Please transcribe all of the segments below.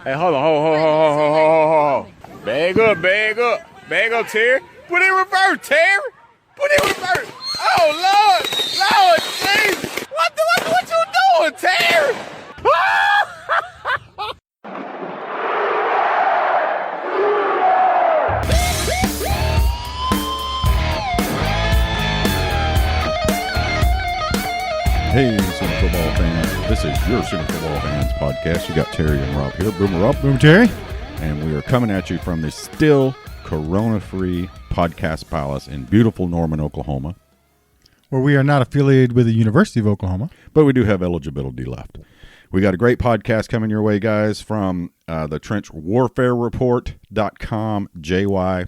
Hey, hold on, hold on. Bag up, Terry. Put it in reverse, Terry. Put it in reverse. Oh, Lord, jeez. What you doing, Terry? Hey, Sooner Football fans. This is your Sooner Football Fans podcast. You got Terry and Rob here. Boomer Rob. Boomer Terry. And we are coming at you from the still corona-free podcast palace in beautiful Norman, Oklahoma. Where we are not affiliated with the University of Oklahoma. But we do have eligibility left. We got a great podcast coming your way, guys, from the trenchwarfarereport.com. JY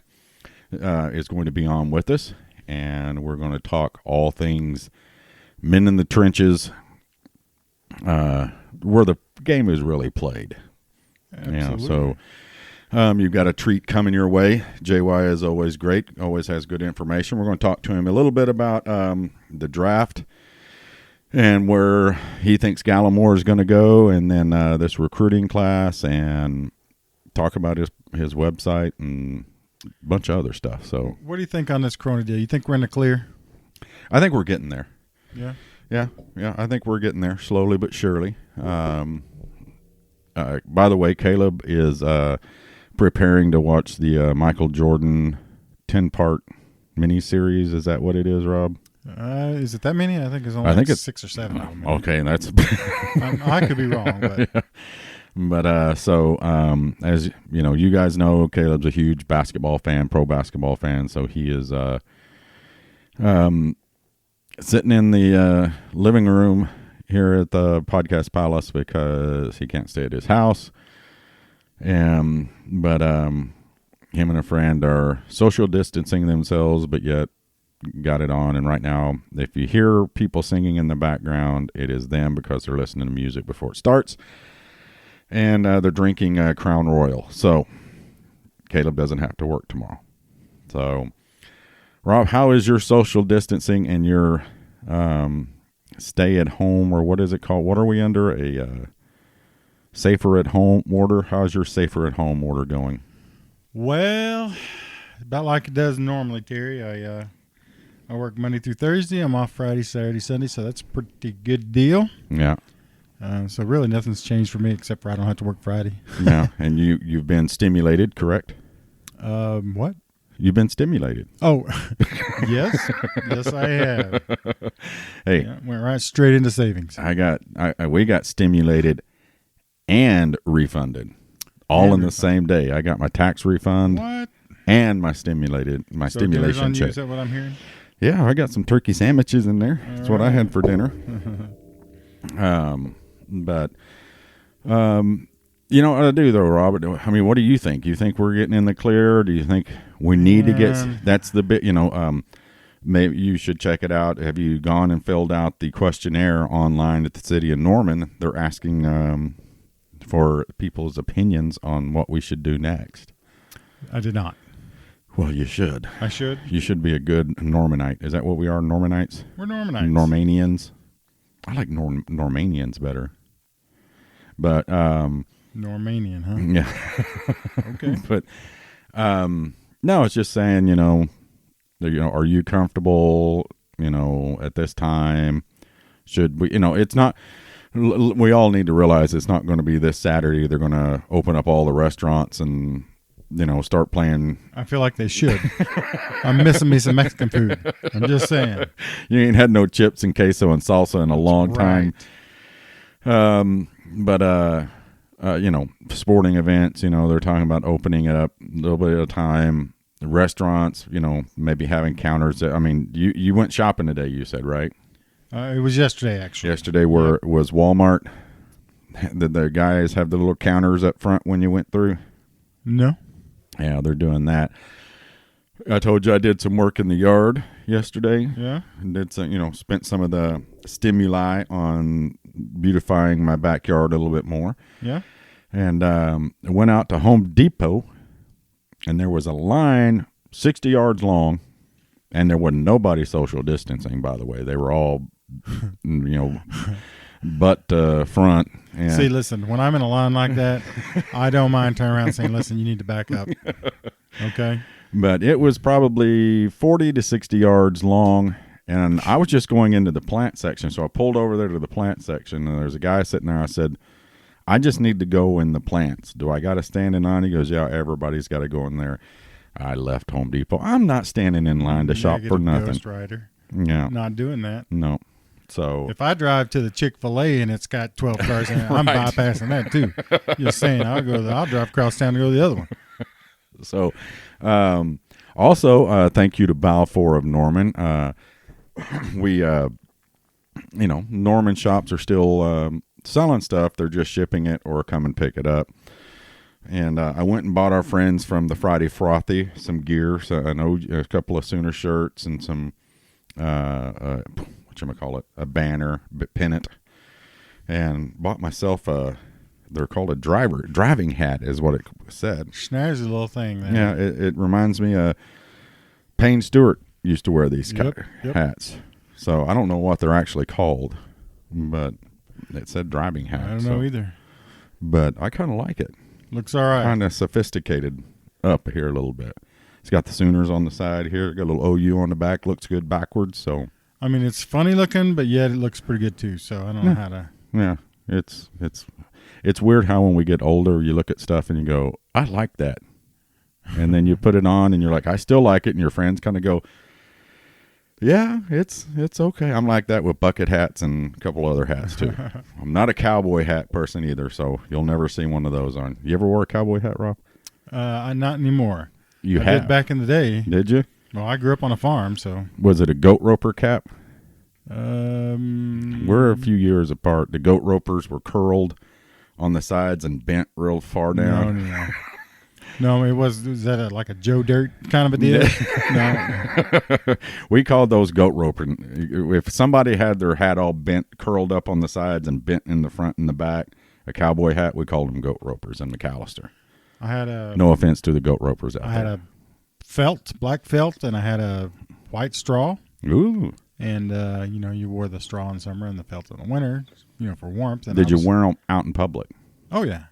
is going to be on with us. And we're going to talk all things men in the trenches, where the game is really played. Absolutely. So you've got a treat coming your way. JY is always great, always has good information. We're going to talk to him a little bit about the draft and where he thinks Gallimores is going to go, and then this recruiting class, and talk about his website and a bunch of other stuff. So, what do you think on this corona deal? You think we're in the clear? I think we're getting there. Yeah. I think we're getting there slowly but surely. By the way, Caleb is preparing to watch the Michael Jordan 10-part miniseries. Is that what it is, Rob? Is it that many? I think it's only it's 6 or 7 of them. Okay, that's I could be wrong, but yeah. But as you know, you guys know, Caleb's a huge basketball fan, pro basketball fan, so he is sitting in the living room here at the podcast palace because he can't stay at his house. But him and a friend are social distancing themselves, but yet got it on. And right now, if you hear people singing in the background, it is them because they're listening to music before it starts. And they're drinking Crown Royal. So Caleb doesn't have to work tomorrow. So, Rob, how is your social distancing and your stay at home, or what is it called? What are we under? A safer at home order? How's your safer at home order going? Well, about like it does normally, Terry. I work Monday through Thursday. I'm off Friday, Saturday, Sunday, so that's a pretty good deal. Yeah. So really nothing's changed for me except for I don't have to work Friday. Yeah, and you've been stimulated, correct? What? You've been stimulated. Oh, yes. Yes, I have. Hey, yeah, went right straight into savings. We got stimulated and refunded all in the same day. I got my tax refund. What? And my stimulation check. Is that what I'm hearing? Yeah, I got some turkey sandwiches in there. That's what I had for dinner. You know what I do, though, Robert? I mean, what do you think? You think we're getting in the clear? Do you think we need to get... That's the bit, maybe you should check it out. Have you gone and filled out the questionnaire online at the city of Norman? They're asking for people's opinions on what we should do next. I did not. Well, you should. I should? You should be a good Normanite. Is that what we are, Normanites? We're Normanites. Normanians. I like Normanians better. But... Normanian, huh? Yeah. Okay. But no, it's just saying, are you comfortable, at this time? Should we, it's not, we all need to realize it's not going to be this Saturday. They're going to open up all the restaurants and, start playing. I feel like they should. I'm missing me some Mexican food. I'm just saying. You ain't had no chips and queso and salsa in a long time. Sporting events, they're talking about opening it up a little bit at a time. Restaurants, maybe having counters. You went shopping today, you said, right? It was yesterday, actually. Yesterday was Walmart. Did the guys have the little counters up front when you went through? No. Yeah, they're doing that. I told you I did some work in the yard yesterday. Yeah. And did some, spent some of the stimuli on beautifying my backyard a little bit more. Yeah. And I went out to Home Depot, and there was a line 60 yards long, and there was nobody social distancing, by the way. They were all, butt front. And See, listen, when I'm in a line like that, I don't mind turning around and saying, listen, you need to back up. Okay? But it was probably 40 to 60 yards long, and I was just going into the plant section. So I pulled over there to the plant section, and there's a guy sitting there. I said, I just need to go in the plants. Do I got to stand in line? He goes, yeah, everybody's got to go in there. I left Home Depot. I'm not standing in line to shop for nothing. Ghost Rider. Yeah. Not doing that. No. So if I drive to the Chick-fil-A and it's got 12 cars in it, I'm bypassing that too. Just saying, I'll drive across town to go to the other one. So, also, thank you to Balfour of Norman. We, Norman shops are still selling stuff. They're just shipping it or come and pick it up. And I went and bought our friends from the Friday Frothy some gear, so a couple of Sooner shirts and some a banner, pennant, and bought myself they're called a driving hat is what it said. Schneider's a little thing there. Yeah, it reminds me Payne Stewart used to wear these hats. So I don't know what they're actually called, but it said driving hat. I don't know either. But I kind of like it. Looks all right. Kind of sophisticated up here a little bit. It's got the Sooners on the side here. Got a little OU on the back. Looks good backwards. So I mean, it's funny looking, but yet it looks pretty good too. So I don't know how to. Yeah, it's weird how when we get older, you look at stuff and you go, I like that, and then you put it on and you're like, I still like it, and your friends kind of go, yeah, it's okay. I'm like that with bucket hats and a couple other hats too. I'm not a cowboy hat person either, so you'll never see one of those on. You ever wore a cowboy hat, Rob? Not anymore. I did back in the day. Did you? Well, I grew up on a farm, so. Was it a goat roper cap? We're a few years apart. The goat ropers were curled on the sides and bent real far down. No, was that like a Joe Dirt kind of a deal? No. We called those goat roper. If somebody had their hat all bent, curled up on the sides and bent in the front and the back, a cowboy hat, we called them goat ropers in McAllister. No offense to the goat ropers out there. I had a black felt, and I had a white straw. Ooh. And, you wore the straw in summer and the felt in the winter, for warmth. And Did you wear them out in public? Oh, yeah.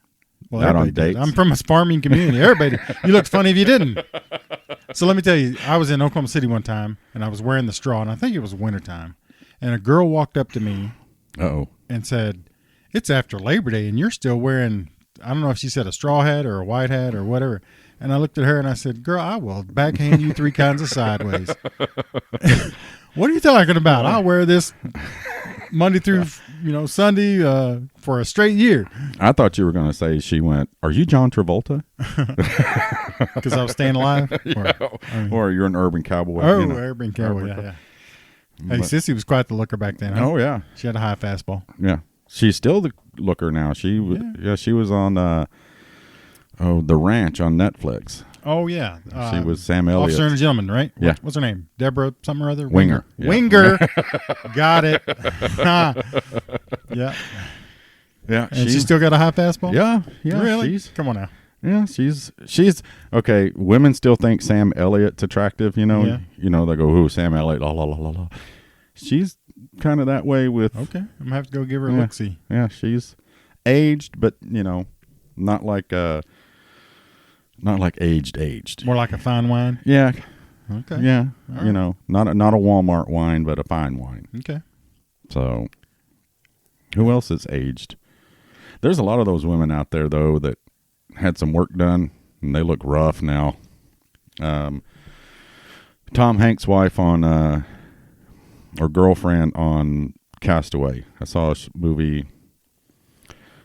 Well, not on dates? I'm from a farming community. Everybody, you looked funny if you didn't. So let me tell you, I was in Oklahoma City one time, and I was wearing the straw, and I think it was wintertime. And a girl walked up to me and said, it's after Labor Day, and you're still wearing, I don't know if she said a straw hat or a white hat or whatever. And I looked at her and I said, girl, I will backhand you 3 kinds of sideways. What are you talking about? I'll wear this Monday through, Sunday for a straight year. I thought you were going to say she went, are you John Travolta? Because I was staying alive? Or you're an urban cowboy. Oh, urban cowboy, yeah. Hey, Sissy was quite the looker back then. Huh? Oh, yeah. She had a high fastball. Yeah. She's still the looker now. She was on The Ranch on Netflix. Oh, yeah. She was Sam Elliott. Officer and a Gentleman, right? Yeah. What's her name? Deborah something or other? Winger. Yeah. Winger. Got it. Yeah. Yeah. And she still got a high fastball? Yeah. Really? Come on now. Yeah, she's okay. Women still think Sam Elliott's attractive, Yeah. They go, "Ooh, Sam Elliott, la la la la la." She's kind of that way with. Okay, I'm gonna have to go give her a look see. Yeah, she's aged, but not like aged. More like a fine wine. Yeah. Okay. Yeah. All right. Not a Walmart wine, but a fine wine. Okay. So, who else is aged? There's a lot of those women out there though that had some work done and they look rough now. Tom Hanks' wife on or girlfriend on Castaway. I saw a movie.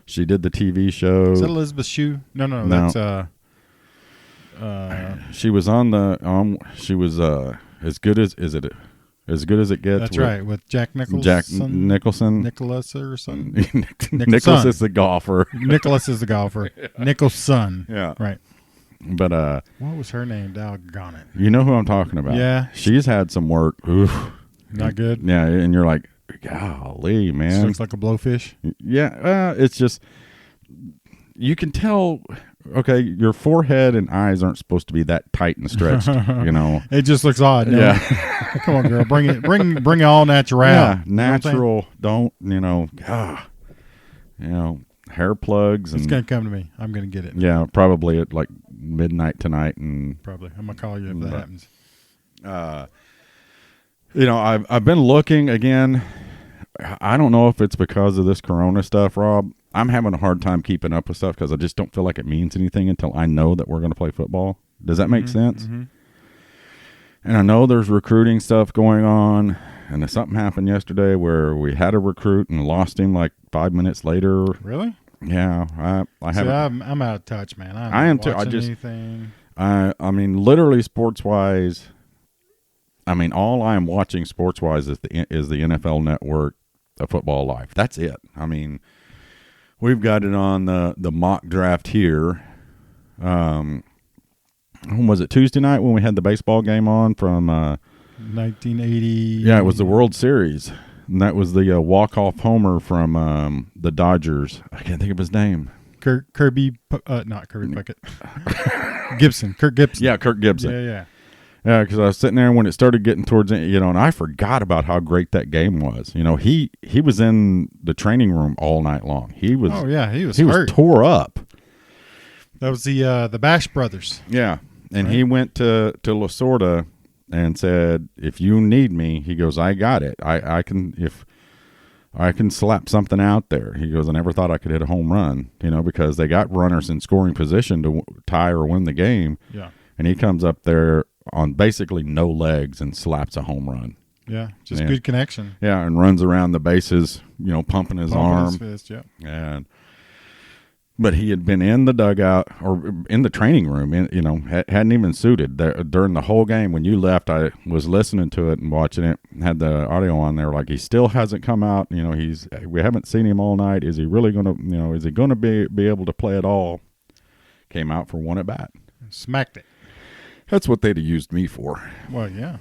She did the TV show. Is that Elizabeth Shue? No. That's she was on the she was as good as it gets. That's right, with Jack Nicholson. Nicholas or something. Nicholas is the golfer. Nicholas is the golfer. Nicholson. Yeah. Right. But what was her name? Doggone it. You know who I'm talking about. Yeah. She's had some work. Oof. Not good. Yeah, and you're like, golly, man. She looks like a blowfish. Yeah, it's just you can tell okay, your forehead and eyes aren't supposed to be that tight and stretched, you know. It just looks odd. No? Yeah. Come on, girl. Bring it all natural. Yeah, You know what I'm saying? natural. Don't, hair plugs. And, It's going to come to me. I'm going to get it. yeah, probably at like midnight tonight. And Probably. I'm going to call you if that happens. I've been looking again. I don't know if it's because of this Corona stuff, Rob. I'm having a hard time keeping up with stuff because I just don't feel like it means anything until I know that we're going to play football. Does that make sense? Mm-hmm. And I know there's recruiting stuff going on, and something happened yesterday where we had a recruit and lost him like 5 minutes later. Really? Yeah, I See, haven't. I'm out of touch, man. I am too. Anything. I mean, literally sports wise. I mean, all I am watching sports wise is the NFL Network, Football Life. That's it. I mean, we've got it on the mock draft here. Was it Tuesday night when we had the baseball game on from 1980? Yeah, it was the World Series, and that was the walk-off homer from the Dodgers. I can't think of his name. Kirby, not Kirby Puckett. Gibson, Kirk Gibson. Yeah, Kirk Gibson. Yeah. Yeah, because I was sitting there when it started getting towards it, and I forgot about how great that game was. He was in the training room all night long. He was. Oh yeah, he was hurt. Tore up. That was the Bash brothers. Yeah, and right. He went to Lasorda and said, "If you need me," he goes, "I got it. I can slap something out there." He goes, "I never thought I could hit a home run, because they got runners in scoring position to tie or win the game." Yeah, and he comes up there on basically no legs and slaps a home run. Yeah, just good connection. Yeah, and runs around the bases, pumping his arm. His fist, yeah. But he had been in the dugout or in the training room, hadn't even suited during the whole game. When you left, I was listening to it and watching it, had the audio on there. Like, he still hasn't come out. We haven't seen him all night. Is he really going to, is he going to be able to play at all? Came out for one at bat. Smacked it. That's what they'd have used me for. Well, yeah.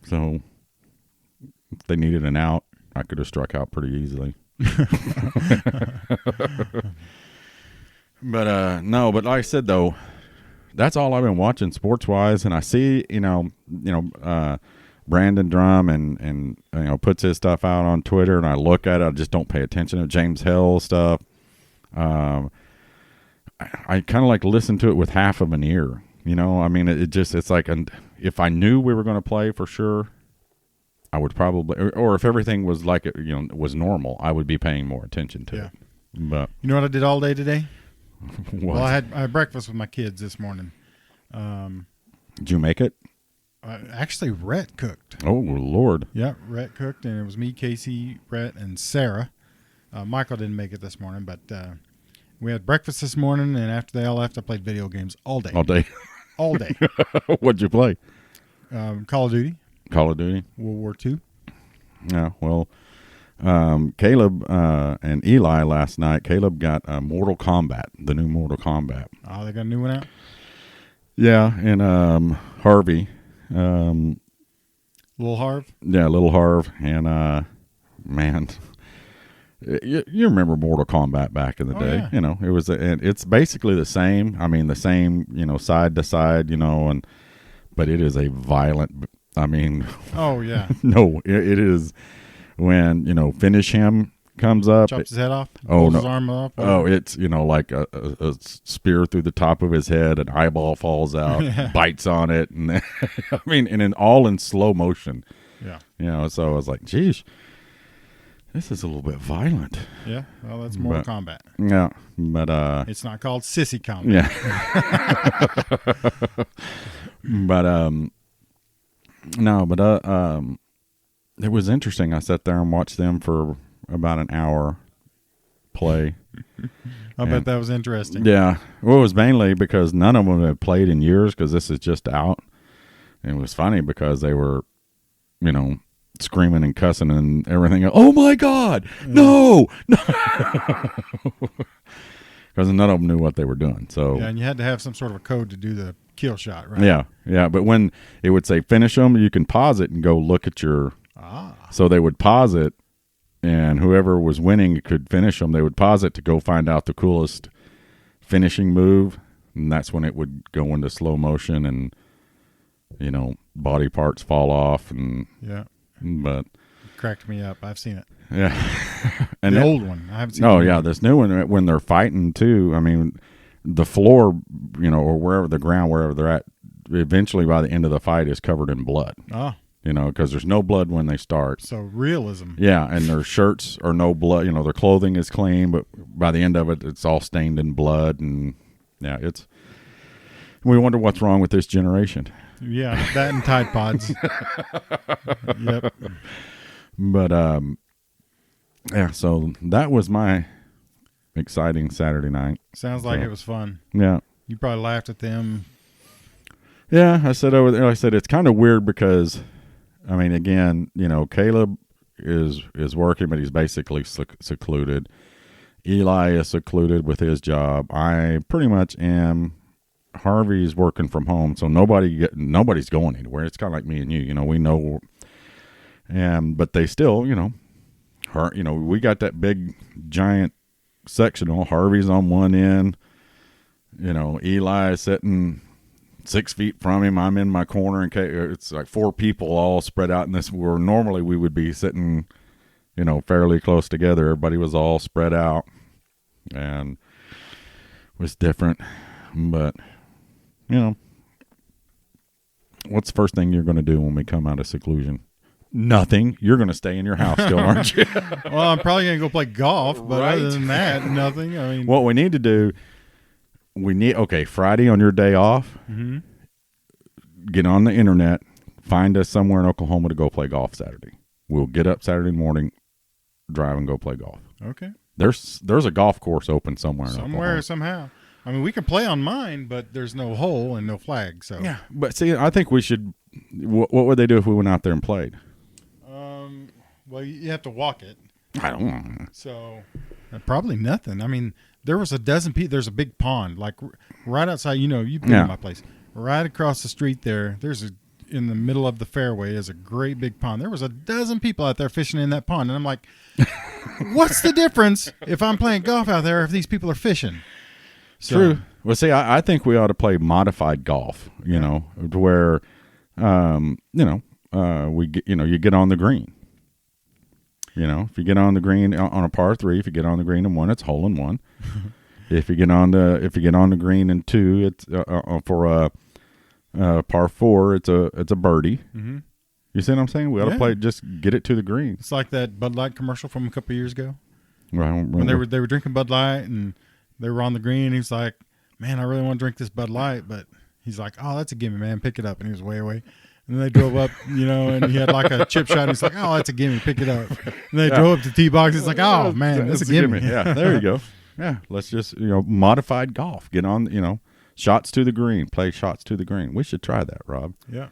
So if they needed an out, I could have struck out pretty easily. But like I said, though, that's all I've been watching sports wise. And I see, Brandon Drum and puts his stuff out on Twitter, and I look at it. I just don't pay attention to James Hill stuff. I kind of like listen to it with half of an ear. I mean, it's like, if I knew we were going to play for sure, I would probably, or if everything was like it, was normal, I would be paying more attention to it. But you know what I did all day today? What? Well, I had breakfast with my kids this morning. Did you make it? Actually, Rhett cooked. Oh, Lord. Yeah, Rhett cooked, and it was me, Casey, Rhett, and Sarah. Michael didn't make it this morning, but we had breakfast this morning, and after they all left, I played video games all day. All day? All day. What'd you play? Call of Duty. Call of Duty? World War II. Yeah, well, Caleb and Eli last night, Caleb got Mortal Kombat, the new Mortal Kombat. Oh, they got a new one out? Yeah, and Harvey. Little Harv? Yeah, Little Harv. And, man, you remember Mortal Kombat back in the day. Yeah. It was, and it's basically the same. I mean, the same, side to side, but it is a violent, Oh, yeah. no, it is when, Finish Him comes up. Chops his head off? Pulls his arm up? Oh, it's, like a spear through the top of his head, an eyeball falls out, bites on it. And and all in slow motion. Yeah. So I was like, geez, this is a little bit violent. Yeah. Well, that's Mortal Kombat. Yeah. But, it's not called Sissy Kombat. Yeah. But, no, but, it was interesting. I sat there and watched them for about an hour play. I bet that was interesting. Yeah. Well, it was mainly because none of them had played in years because this is just out. And it was funny because they were, screaming and cussing and everything. Oh, my God. No. Because none of them knew what they were doing. So yeah, and you had to have some sort of a code to do the kill shot, right? Yeah, yeah. But when it would say finish them, you can pause it and go look at your. So they would pause it, and whoever was winning could finish them. They would pause it to go find out the coolest finishing move, and that's when it would go into slow motion and, you know, body parts fall off. And but cracked me up. I've seen it. Yeah. And the old one. I haven't seen Oh, it. yeah. This new one, when they're fighting, too, I mean, the floor, you know, or wherever the ground, wherever they're at, eventually by the end of the fight is covered in blood. Oh. You know, because there's no blood when they start. So realism. Yeah, and their shirts are no blood. You know, their clothing is clean, but by the end of it, it's all stained in blood. And, yeah, it's... We wonder what's wrong with this generation. Yeah, that and Tide Pods. Yep. But, yeah, so that was my exciting Saturday night. Sounds like it was fun. Yeah. You probably laughed at them. Yeah, I said over there, I said it's kind of weird because, I mean, again, you know, Caleb is working, but he's basically secluded. Eli is secluded with his job. I pretty much am. Harvey's working from home, so nobody's going anywhere. It's kind of like me and you. You know, we know, but they still, you know, we got that big giant sectional. Harvey's on one end. You know, Eli is sitting 6 feet from him. I'm in my corner, and it's like 4 people all spread out in this. Where normally we would be sitting, you know, fairly close together. Everybody was all spread out, and it was different. But, you know, what's the first thing you're going to do when we come out of seclusion? Nothing. You're going to stay in your house still, aren't you? Well, I'm probably going to go play golf, but Right. other than that, nothing. I mean, What we need to do, Friday on your day off, get on the internet, find us somewhere in Oklahoma to go play golf Saturday. We'll get up Saturday morning, drive and go play golf. okay. There's a golf course open somewhere in Oklahoma. Somehow. I mean, we can play on mine, but there's no hole and no flag. So Yeah, but see, I think we should. What would they do if we went out there and played? Well, you have to walk it. I don't know. So probably nothing. I mean, there was a dozen people. There's a big pond, like right outside. You know, you've been to my place. Right across the street there. In the middle of the fairway is a great big pond. There was a dozen people out there fishing in that pond, and I'm like, what's the difference if I'm playing golf out there if these people are fishing? So, True. Well, see, I think we ought to play modified golf. You know, to where, you get on the green. You know, if you get on the green on a par 3, if you get on the green in 1, it's hole in 1. If you get on the green in 2, it's for a par 4, it's a birdie. Mm-hmm. You see what I'm saying? We ought to play, just get it to the green. It's like that Bud Light commercial from a couple of years ago. Right, when they were drinking Bud Light and they were on the green. And he's like, "Man, I really want to drink this Bud Light," but he's like, "Oh, that's a gimme, man. Pick it up." And he was way away. And they drove up, you know, and he had like a chip shot. And he's like, "Oh, that's a gimme. Pick it up." And they drove up to tee box. He's like, "Oh man, that's a gimme." Yeah, there you go. Yeah, let's just modified golf. Get on, shots to the green. Play shots to the green. We should try that, Rob. Yeah.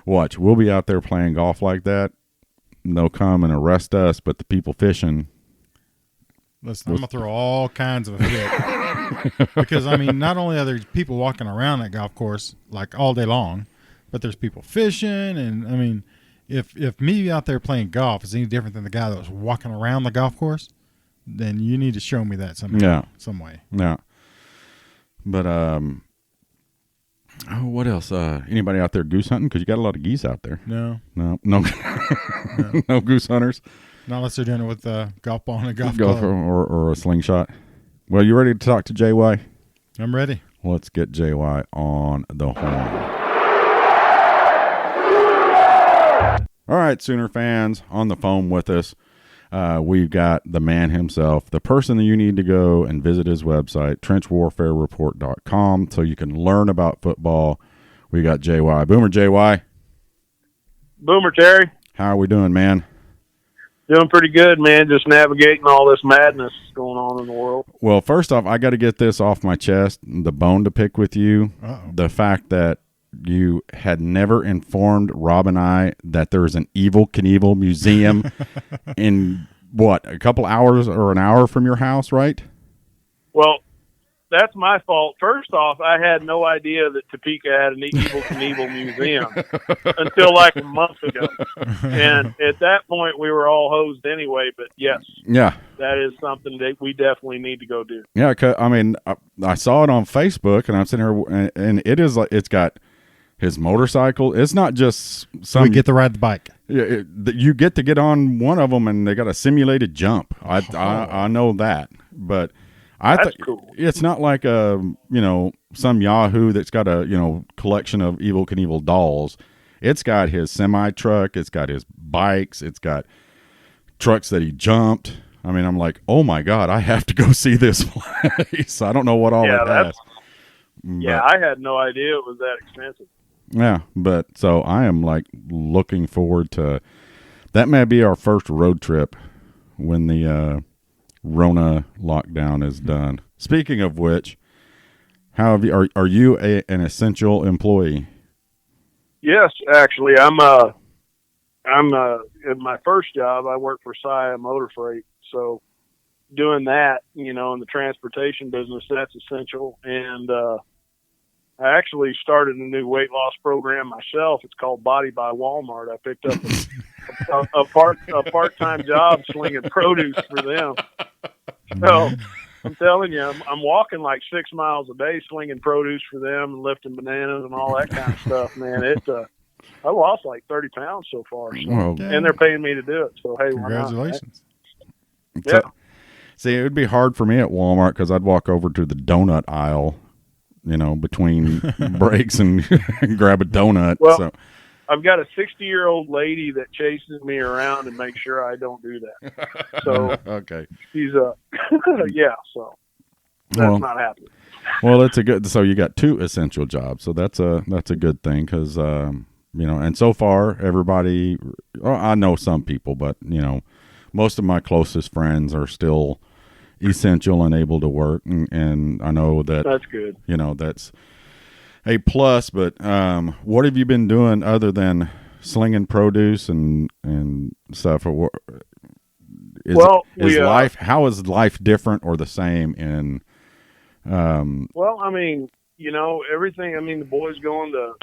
Watch, we'll be out there playing golf like that. They'll come and arrest us, but the people fishing. Listen, I'm going to throw all kinds of a fit. Because, I mean, not only are there people walking around that golf course like all day long, but there's people fishing. And, I mean, if me out there playing golf is any different than the guy that was walking around the golf course, then you need to show me that some way. Yeah. But, what else? Anybody out there goose hunting? Because you got a lot of geese out there. No. No goose hunters. Not unless they're doing it with a golf ball and a golf club. Or a slingshot. Well, you ready to talk to JY? I'm ready. Let's get JY on the horn. All right, Sooner fans, on the phone with us. We've got the man himself, the person that you need to go and visit his website, trenchwarfarereport.com, so you can learn about football. We got JY. Boomer JY. Boomer Terry. How are we doing, man? Doing pretty good, man. Just navigating all this madness going on in the world. Well, first off, I got to get this off my chest, the bone to pick with you. Uh-oh. The fact that you had never informed Rob and I that there's an Evel Knievel museum in, a couple hours or an hour from your house, right? Well, that's my fault. First off, I had no idea that Topeka had an Evil Knievel museum until like a month ago. And at that point, we were all hosed anyway. But yes, Yeah. that is something that we definitely need to go do. Yeah, 'cause, I mean, I saw it on Facebook, and I'm sitting here, and it is like it's got his motorcycle. It's not just some. We get to ride the bike. You get to get on one of them, and they got a simulated jump. I know that, but That's cool. It's not like some Yahoo that's got a collection of Evel Knievel dolls. It's got his semi truck. It's got his bikes. It's got trucks that he jumped. I mean, I'm like, oh my God, I have to go see this place. I don't know what all it has. Yeah, I had no idea it was that expensive. Yeah, but so I am like looking forward to that. May be our first road trip when the Rona lockdown is done. Speaking of which, how have you? Are you an essential employee? Yes, actually, I'm in my first job. I work for Sia Motor Freight, so doing that, in the transportation business, that's essential. And I actually started a new weight loss program myself. It's called Body by Walmart. I picked up a part-time job slinging produce for them. So I'm telling you, I'm walking like 6 miles a day slinging produce for them and lifting bananas and all that kind of stuff, man. I lost like 30 pounds so far. So. Well, and they're paying me to do it. So, hey, congratulations. Why not? Yeah. See, it would be hard for me at Walmart because I'd walk over to the donut aisle, between breaks and grab a donut. Well, so. I've got a 60-year-old lady that chases me around and makes sure I don't do that. So okay, she's yeah. So that's not happening. Well, it's a good. So you got two essential jobs. So that's a good thing because and so far everybody. I know some people, but most of my closest friends are still essential and able to work, and I know that's good. That's a plus. But what have you been doing other than slinging produce and stuff? Life? How is life different or the same in? Well, I mean, everything. I mean, the boy's going to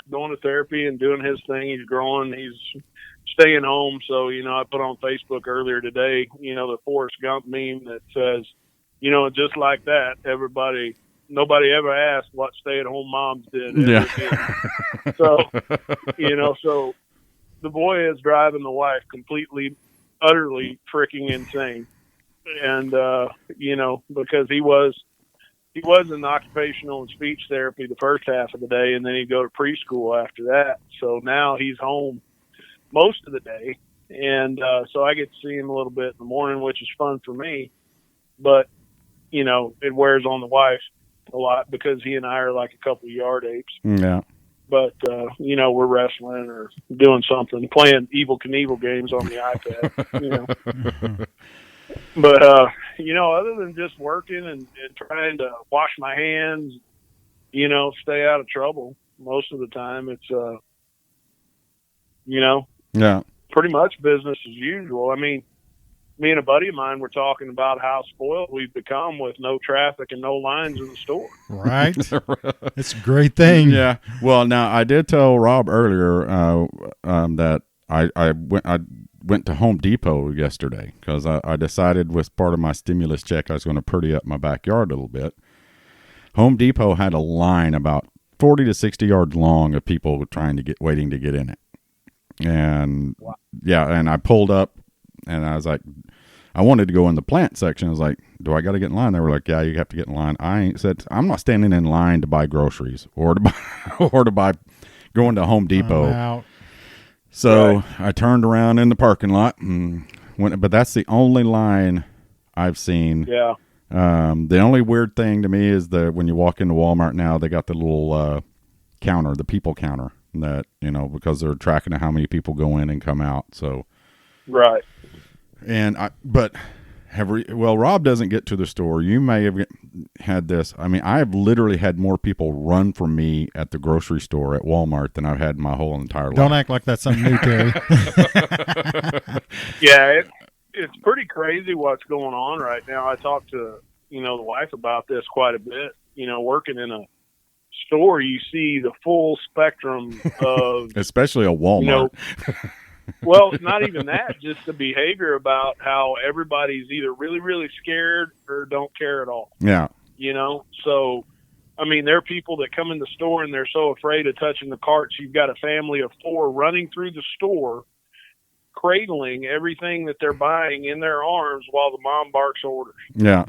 therapy and doing his thing. He's growing. He's staying home. So, I put on Facebook earlier today, the Forrest Gump meme that says, just like that, nobody ever asked what stay-at-home moms did. Yeah. So, so the boy is driving the wife completely, utterly freaking insane. And, because he was in occupational and speech therapy the first half of the day, and then he'd go to preschool after that. So now he's home most of the day. And so I get to see him a little bit in the morning, which is fun for me. But, it wears on the wife a lot because he and I are like a couple of yard apes. Yeah. But, we're wrestling or doing something, playing Evel Knievel games on the iPad, But, other than just working and trying to wash my hands, stay out of trouble most of the time, it's, yeah, pretty much business as usual. I mean, me and a buddy of mine were talking about how spoiled we've become with no traffic and no lines in the store. Right. It's a great thing. Yeah. Well, now I did tell Rob earlier that I went to Home Depot yesterday because I decided with part of my stimulus check I was going to pretty up my backyard a little bit. Home Depot had a line about 40 to 60 yards long of people waiting to get in it. And wow. Yeah, and I pulled up and I was like, I wanted to go in the plant section. I was like, do I got to get in line? They were like, yeah, you have to get in line. I'm not standing in line to buy groceries or to buy going to Home Depot. So right. I turned around in the parking lot and went, but that's the only line I've seen. Yeah. The only weird thing to me is that when you walk into Walmart now, they got the little counter, the people counter that, because they're tracking how many people go in and come out. So, right. And Rob doesn't get to the store. You may have had this. I mean, I've literally had more people run from me at the grocery store at Walmart than I've had in my whole entire life. Don't act like that's something new, Terry. Yeah, it's pretty crazy what's going on right now. I talked to, the wife about this quite a bit. working in a store, you see the full spectrum of, especially a Walmart. Well, not even that, just the behavior about how everybody's either really, really scared or don't care at all. Yeah. So, I mean, there are people that come in the store and they're so afraid of touching the carts. You've got a family of 4 running through the store, cradling everything that they're buying in their arms while the mom barks orders. Yeah.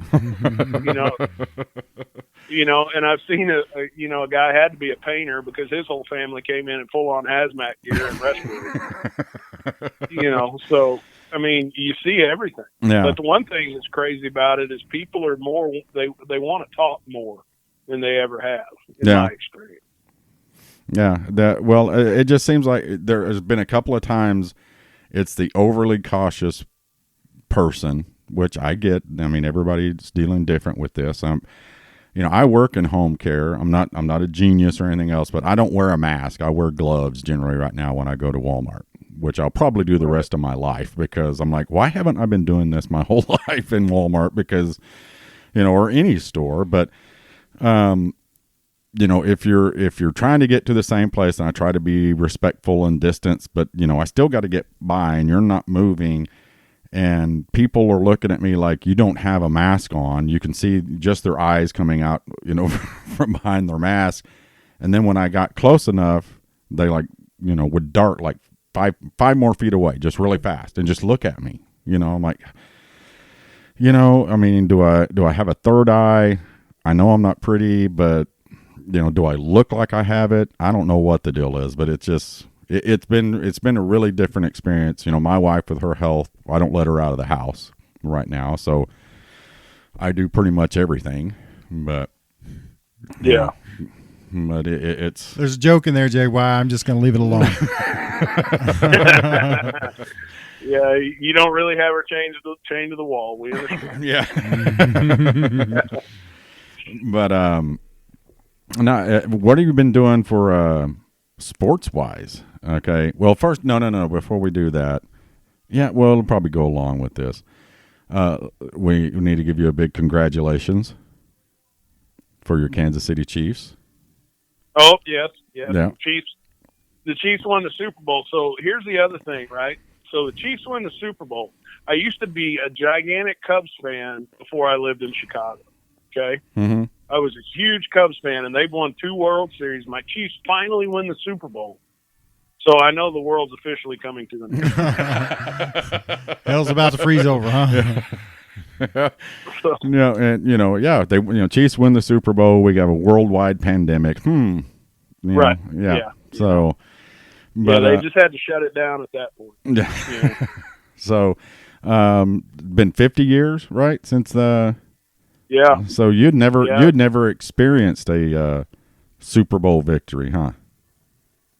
And I've seen a guy had to be a painter because his whole family came in full on hazmat gear and respirators. So, I mean, you see everything. Yeah. But the one thing that's crazy about it is people are more, they want to talk more than they ever have, in my experience. Yeah. It just seems like there has been a couple of times it's the overly cautious person, which I get. I mean, everybody's dealing different with this. I work in home care. I'm not a genius or anything else, but I don't wear a mask. I wear gloves generally right now when I go to Walmart, which I'll probably do the rest of my life, because I'm like, why haven't I been doing this my whole life in Walmart? Because, or any store, but, if you're trying to get to the same place, and I try to be respectful and distance, but I still got to get by, and you're not moving, and people are looking at me like you don't have a mask on. You can see just their eyes coming out, from behind their mask. And then when I got close enough, they would dart like five more feet away, just really fast, and just look at me. I'm like, I mean, do I have a third eye? I know I'm not pretty, but do I look like I have it? I don't know what the deal is, but it's just, it's been a really different experience. My wife with her health, I don't let her out of the house right now. So I do pretty much everything, but yeah, but it's, there's a joke in there, Jay, why I'm just going to leave it alone. Yeah. You don't really have her chained to the wall. We understand. Yeah. But, now, what have you been doing for sports wise? Okay. Well, first, no. Before we do that, it'll probably go along with this. We need to give you a big congratulations for your Kansas City Chiefs. Oh, yes. Yeah. The Chiefs won the Super Bowl. So here's the other thing, right? So the Chiefs won the Super Bowl. I used to be a gigantic Cubs fan before I lived in Chicago. Okay. Mm-hmm. I was a huge Cubs fan, and they've won 2 World Series. My Chiefs finally win the Super Bowl. So I know the world's officially coming to them. Hell's about to freeze over, huh? They Chiefs win the Super Bowl. We have a worldwide pandemic. Right. Yeah. So, but they just had to shut it down at that point. Yeah. So, been 50 years, right, since the. Yeah. So you'd never experienced a Super Bowl victory, huh?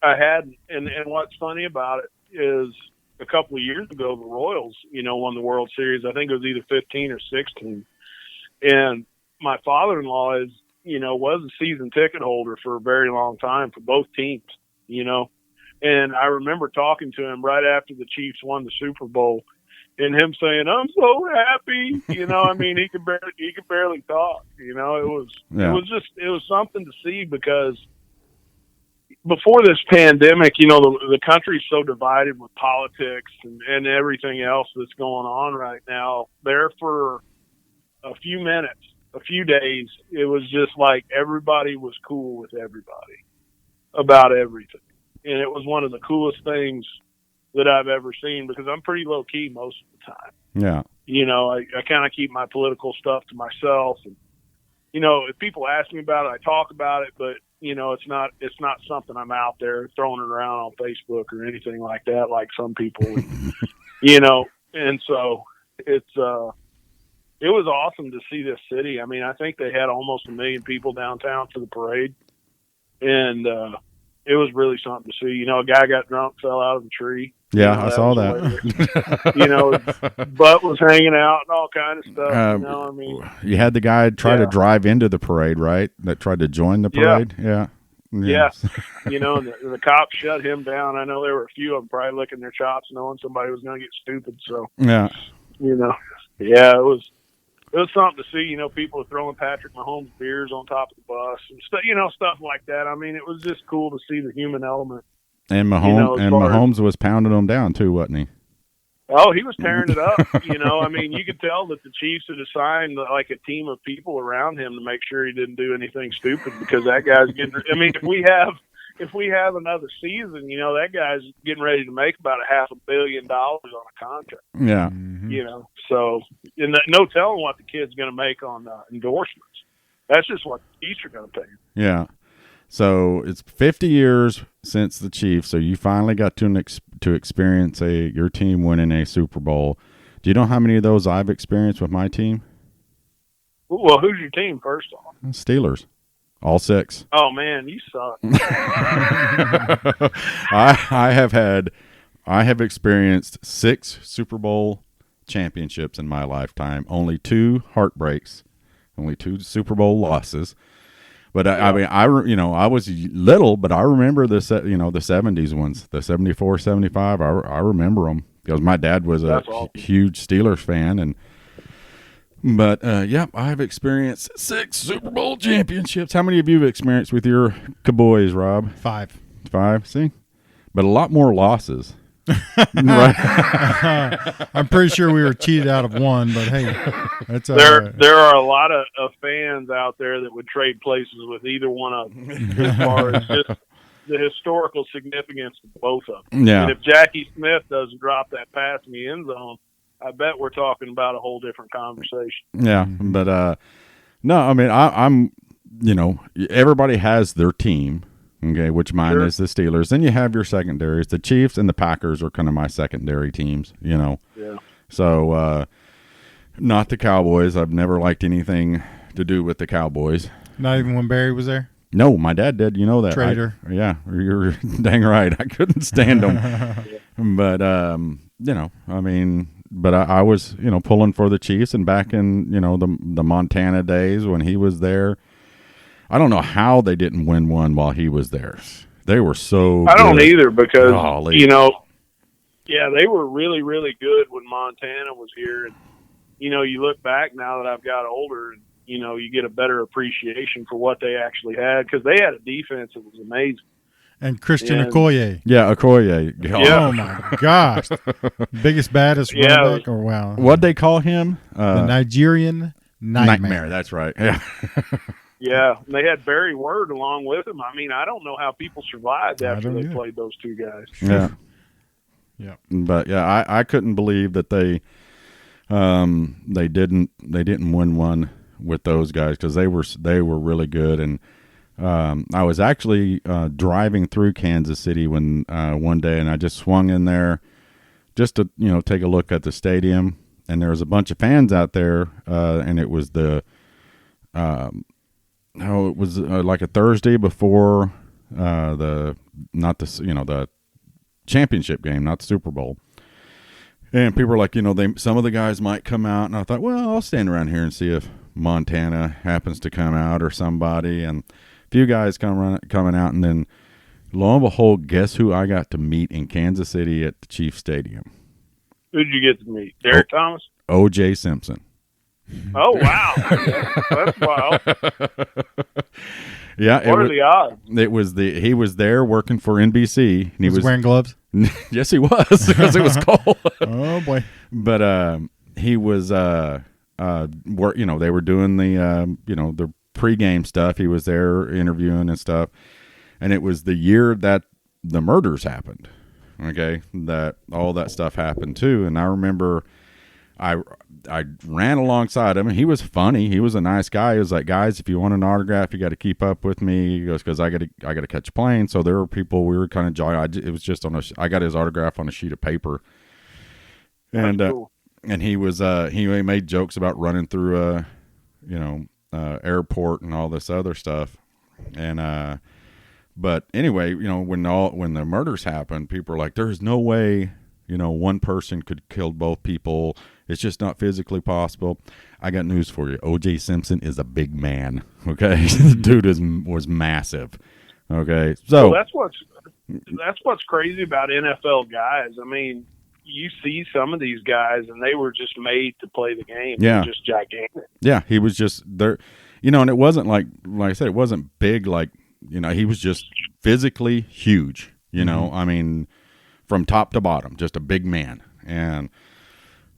I had, and what's funny about it is a couple of years ago, the Royals, won the World Series. I think it was either 15 or 16. And my father-in-law was a season ticket holder for a very long time for both teams, And I remember talking to him right after the Chiefs won the Super Bowl, and him saying, "I'm so happy," I mean, he could barely talk. It was something to see, because before this pandemic, the country's so divided with politics and everything else that's going on right now. There for a few minutes, a few days, it was just like everybody was cool with everybody about everything, and it was one of the coolest things that I've ever seen, because I'm pretty low key most of the time. Yeah. I kind of keep my political stuff to myself, and if people ask me about it, I talk about it, but it's not something I'm out there throwing it around on Facebook or anything like that, like some people, and so it was awesome to see this city. I mean, I think they had almost 1 million people downtown for the parade, and it was really something to see. A guy got drunk, fell out of the tree. Yeah, I saw that. His butt was hanging out and all kind of stuff. You had the guy try to drive into the parade, right? That tried to join the parade. Yeah. And the cops shut him down. I know there were a few of them probably licking their chops, knowing somebody was going to get stupid. So yeah, it was. it was something to see. You know, people were throwing Patrick Mahomes beers on top of the bus and stuff like that. I mean, it was just cool to see the human element. And Mahomes was pounding them down too, wasn't he? Oh, he was tearing it up. You know, I mean, you could tell that the Chiefs had assigned like a team of people around him to make sure he didn't do anything stupid, because that guy's getting. I mean, if we have another season, you know, that guy's getting ready to make about $500 million on a contract. Yeah. You know, so no telling what the kid's going to make on endorsements. That's just what the Chiefs are going to pay him. Yeah. So it's 50 years since the Chiefs. So you finally got to experience your team winning a Super Bowl. Do you know how many of those I've experienced with my team? Well, who's your team first off? Steelers, all 6. Oh man, you suck. I have experienced 6 Super Bowl championships in my lifetime. Only 2 heartbreaks, only 2 Super Bowl losses. But I mean, I was little, but I remember the 70s ones, the 74, 75. I remember them because my dad was a huge Steelers fan, But I've experienced 6 Super Bowl championships. How many of you have experienced with your Cowboys, Rob? 5. 5, see? But a lot more losses. Right. I'm pretty sure we were cheated out of 1, but hey, that's there are a lot of fans out there that would trade places with either one of them as far as just the historical significance of both of them. Yeah. And if Jackie Smith doesn't drop that pass in the end zone, I bet we're talking about a whole different conversation. Yeah, but no, I mean, I'm everybody has their team. Okay, which mine is the Steelers. Then you have your secondaries. The Chiefs and the Packers are kind of my secondary teams, Yeah. So, not the Cowboys. I've never liked anything to do with the Cowboys. Not even when Barry was there? No, my dad did. You know that. Traitor. Yeah, you're dang right. I couldn't stand him. But, I mean, but I was, pulling for the Chiefs. And back in, the Montana days when he was there, I don't know how they didn't win one while he was there. They were so I don't either because, they were really, really good when Montana was here. And, you look back now that I've got older and, you get a better appreciation for what they actually had because they had a defense that was amazing. And Christian Okoye. Yeah, Okoye. Yeah. Oh, my gosh. Biggest, baddest running back. Wow. What'd they call him? The Nigerian Nightmare. That's right. Yeah. Yeah, and they had Barry Word along with him. I mean, I don't know how people survived after they played those 2 guys. Yeah, yeah. But yeah, I couldn't believe that they didn't win one with those guys because they were really good. And I was actually driving through Kansas City one day, and I just swung in there just to take a look at the stadium, and there was a bunch of fans out there, and it was the. It was like a Thursday before the championship game, not the Super Bowl. And people were like, some of the guys might come out, and I thought, well, I'll stand around here and see if Montana happens to come out or somebody. And a few guys coming out, and then lo and behold, guess who I got to meet in Kansas City at the Chiefs Stadium? Who did you get to meet? Derek Thomas? O.J. Simpson. Oh, wow. That's wild. Yeah. What are the odds? He was there working for NBC. And he was wearing gloves? Yes, he was because it was cold. Oh, boy. But he was, they were doing the pregame stuff. He was there interviewing and stuff. And it was the year that the murders happened. Okay. That all that stuff happened too. And I remember I ran alongside him, and he was funny. He was a nice guy. He was like, guys, if you want an autograph, you got to keep up with me. He goes, because I got to catch a plane. So there were people. We were kind of jogging. It was just I got his autograph on a sheet of paper, and cool. And he was he made jokes about running through airport and all this other stuff, and but anyway, when the murders happened, people were like, there's no way. One person could kill both people. It's just not physically possible. I got news for you. O.J. Simpson is a big man. Okay, the dude was massive. Okay, so that's what's crazy about NFL guys. I mean, you see some of these guys, and they were just made to play the game. Yeah. They're just gigantic. Yeah, he was just there, and it wasn't like I said, it wasn't big, like, he was just physically huge, I mean, from top to bottom, just a big man. And,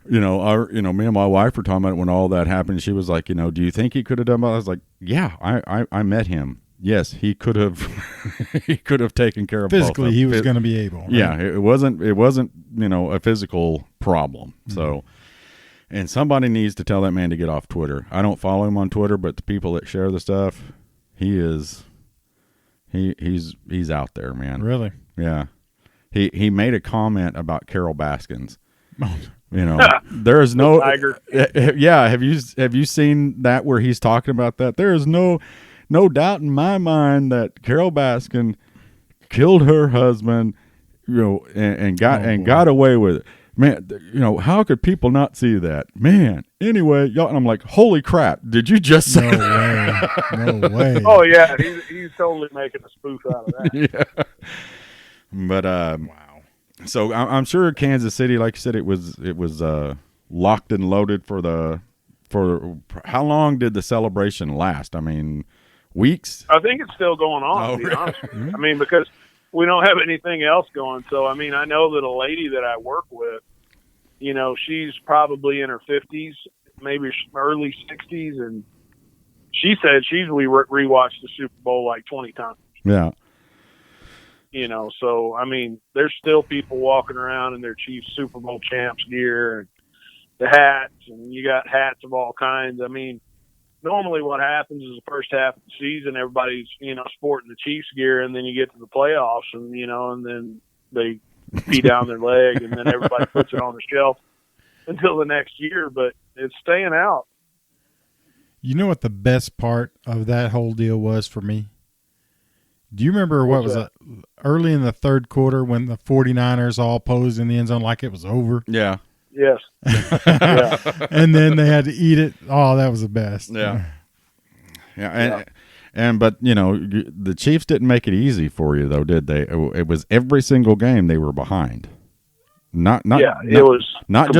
me and my wife were talking about it when all that happened. She was like, do you think he could have done that? I was like, yeah, I met him. Yes, he could have, he could have taken care of physically. Both he was going to be able. Right? Yeah, it wasn't, a physical problem. So, and somebody needs to tell that man to get off Twitter. I don't follow him on Twitter, but the people that share the stuff, he's out there, man. Really? Yeah. He made a comment about Carol Baskins. There is no Tiger. Yeah, have you seen that where he's talking about that? There is no doubt in my mind that Carol Baskin killed her husband, and got away with it. Man, how could people not see that? Man, anyway, y'all, and I'm like, holy crap, did you just say that? No way. Oh, yeah, he's totally making a spoof out of that. Yeah. But, wow. So I'm sure Kansas City, like you said, it was locked and loaded for how long did the celebration last? I mean, weeks? I think it's still going on, to be honest with you. I mean, because we don't have anything else going. So, I mean, I know that a lady that I work with, she's probably in her 50s, maybe early 60s, and she said she's rewatched the Super Bowl like 20 times. Yeah. So, I mean, there's still people walking around in their Chiefs Super Bowl champs gear and the hats, and you got hats of all kinds. I mean, normally what happens is the first half of the season, everybody's, sporting the Chiefs gear, and then you get to the playoffs and, and then they pee down their leg, and then everybody puts it on the shelf until the next year, but it's staying out. You know what the best part of that whole deal was for me? Do you remember what was it early in the third quarter when the 49ers all posed in the end zone like it was over? Yeah. Yes. Yeah. And then they had to eat it. Oh, that was the best. Yeah. Yeah. But the Chiefs didn't make it easy for you though, did they? It was every single game they were behind. It was not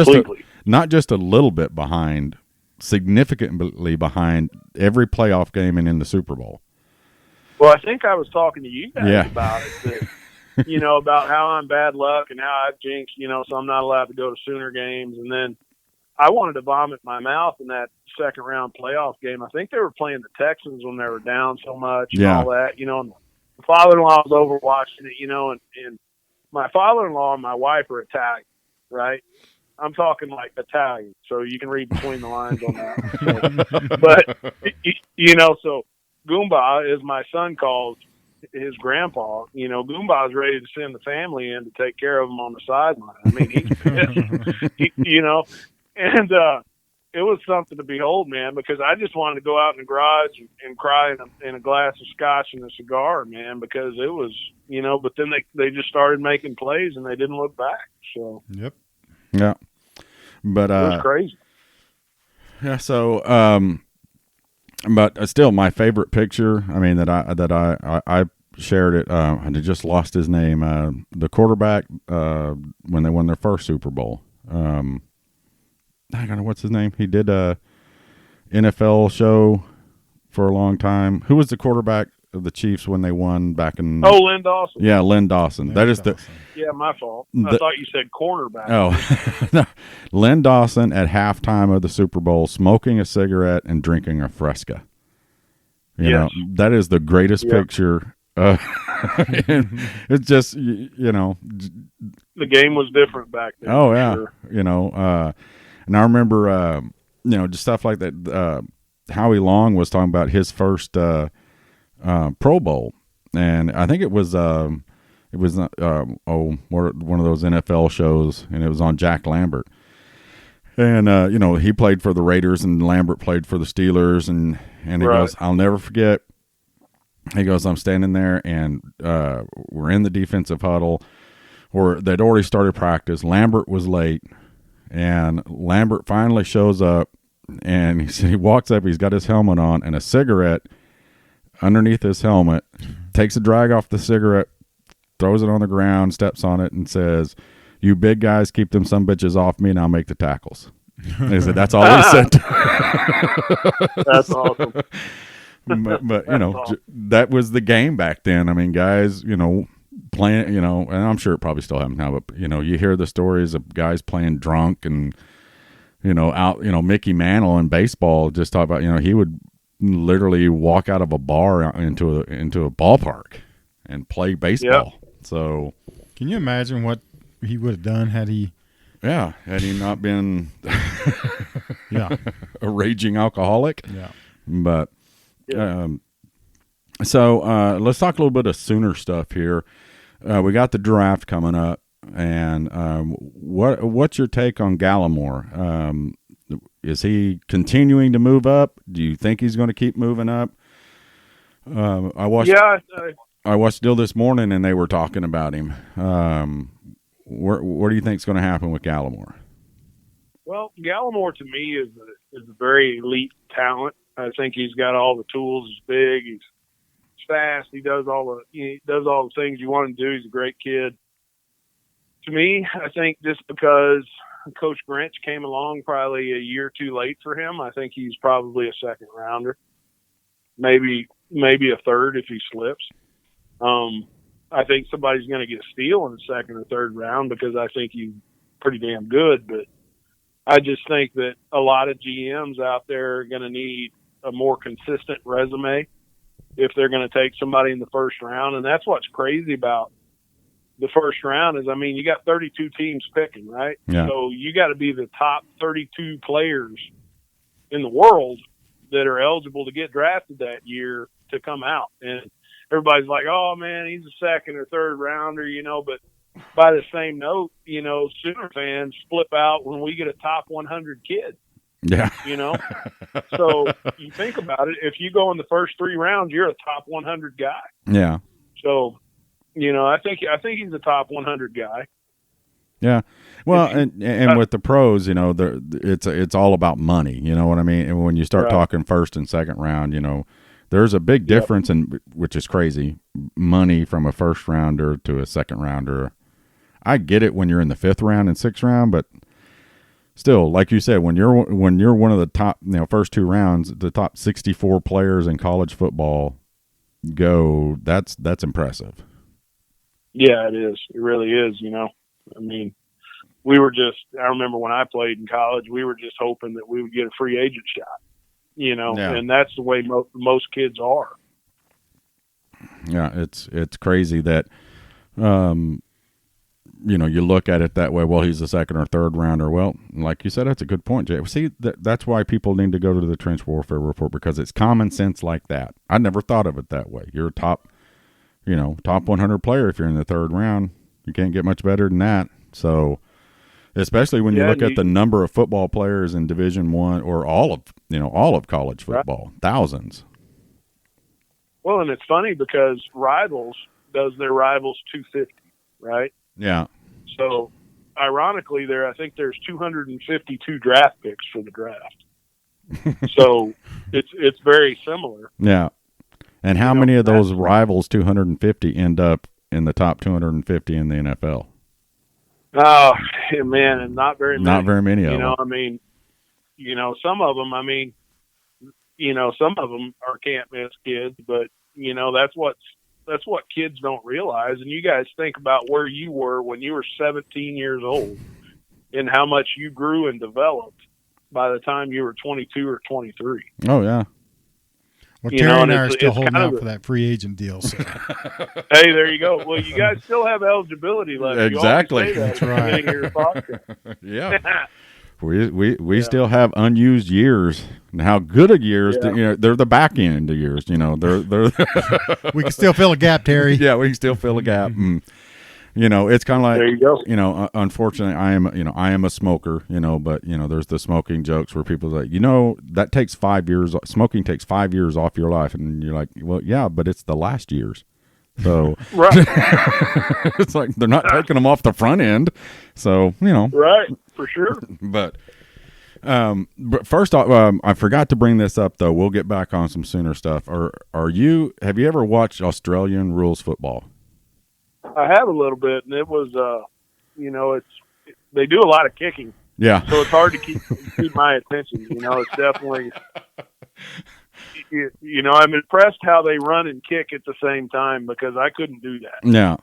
just a little bit behind, significantly behind every playoff game and in the Super Bowl. Well, I think I was talking to you guys about it, that, about how I'm bad luck and how I've jinxed, so I'm not allowed to go to Sooner games. And then I wanted to vomit my mouth in that second round playoff game. I think they were playing the Texans when they were down so much and all that, and the father-in-law was over watching it, and my father-in-law and my wife are Italian, right? I'm talking like Italian, so you can read between the lines on that. But, so Goomba, as my son calls his grandpa, Goomba's ready to send the family in to take care of him on the sideline. I mean, he's pissed, and it was something to behold, man, because I just wanted to go out in the garage and cry in a glass of scotch and a cigar, man, because it was, but then they just started making plays and they didn't look back. So, yep. Yeah. But, it was crazy. Yeah. So, but still, my favorite picture. I mean, that I shared it. I just lost his name. The quarterback when they won their first Super Bowl. I don't know what's his name. He did a NFL show for a long time. Who was the quarterback of the Chiefs when they won back in? Oh, Lynn Dawson. Yeah, Lynn Dawson. That is the. Yeah, my fault. I thought you said cornerback. Oh, no. Lynn Dawson at halftime of the Super Bowl, smoking a cigarette and drinking a Fresca. You know, that is the greatest picture. It's just, the game was different back then. Oh yeah, sure. And I remember, just stuff like that. Howie Long was talking about his first Pro Bowl, and I think it was one of those NFL shows, and it was on Jack Lambert. And, he played for the Raiders and Lambert played for the Steelers. And he goes, I'll never forget. He goes, I'm standing there and we're in the defensive huddle, or they'd already started practice. Lambert was late, and Lambert finally shows up, and he walks up. He's got his helmet on and a cigarette underneath his helmet, takes a drag off the cigarette, throws it on the ground, steps on it, and says, You big guys keep them some bitches off me, and I'll make the tackles. He said that's all he said. That's awesome. But that was the game back then. I mean, guys, playing, and I'm sure it probably still happens now, but you hear the stories of guys playing drunk and Mickey Mantle in baseball just talk about, he would literally walk out of a bar into a ballpark and play baseball. Yep. So can you imagine what he would have done had he not been a raging alcoholic? Yeah. But so let's talk a little bit of Sooner stuff here. We got the draft coming up, and what's your take on Gallimore? Is he continuing to move up? Do you think he's going to keep moving up? I watched Still this morning, and they were talking about him. What do you think is going to happen with Gallimore? Well, Gallimore to me is a very elite talent. I think he's got all the tools. He's big. He's fast. He does all the things you want him to do. He's a great kid. To me, I think just because Coach Grinch came along probably a year too late for him, I think he's probably a second rounder, maybe a third if he slips. I think somebody's going to get a steal in the second or third round because I think he's pretty damn good. But I just think that a lot of GMs out there are going to need a more consistent resume if they're going to take somebody in the first round. And that's what's crazy about the first round is, you got 32 teams picking, right? Yeah. So you got to be the top 32 players in the world that are eligible to get drafted that year to come out. And everybody's like, oh man, he's a second or third rounder, but by the same note, Sooner fans flip out when we get a top 100 kid. Yeah. So you think about it. If you go in the first 3 rounds, you're a top 100 guy. Yeah. So, I think he's a top 100 guy. Yeah. Well, and with the pros, it's all about money. You know what I mean? And when you start talking first and second round, there's a big difference which is crazy, money from a first rounder to a second rounder. I get it when you're in the 5th round and 6th round, but still, like you said, when you're one of the top, first 2 rounds, the top 64 players in college football go, that's impressive. Yeah, it is. It really is, I remember when I played in college, we were just hoping that we would get a free agent shot, and that's the way most kids are. Yeah, it's crazy that, you look at it that way. Well, he's a second or third rounder. Well, like you said, that's a good point, Jay. See, that's why people need to go to the Trench Warfare Report, because it's common sense like that. I never thought of it that way. You're a top 100 player if you're in the 3rd round. You can't get much better than that. So, especially when you look at the number of football players in Division I or all of college football, thousands. Well, and it's funny because Rivals does their Rivals 250, right? Yeah. So, ironically, I think there's 252 draft picks for the draft. So, it's very similar. Yeah. And how many of those Rivals 250 end up in the top 250 in the NFL? Oh, man, and not very many. Not very many of them. Some of them, some of them are can't miss kids, but, that's what kids don't realize. And you guys think about where you were when you were 17 years old and how much you grew and developed by the time you were 22 or 23. Oh, yeah. Well, Terry and I are still holding out for that free agent deal. So. Hey, there you go. Well, you guys still have eligibility left. Exactly. That's right. Yeah. We still have unused years. And how good of years? They're the back end of years. They're we can still fill a gap, Terry. Yeah, we can still fill a gap. It's kind of like, there you go. Unfortunately, I am a smoker, but there's the smoking jokes where people are like, that takes 5 years. Smoking takes 5 years off your life. And you're like, well, yeah, but it's the last years. So right. It's like, they're not taking them off the front end. So, right. For sure. But first off, I forgot to bring this up though. We'll get back on some Sooner stuff. Have you ever watched Australian rules football? I have a little bit, and it was they do a lot of kicking. Yeah. So it's hard to keep my attention. It's definitely, I'm impressed how they run and kick at the same time, because I couldn't do that. Yeah.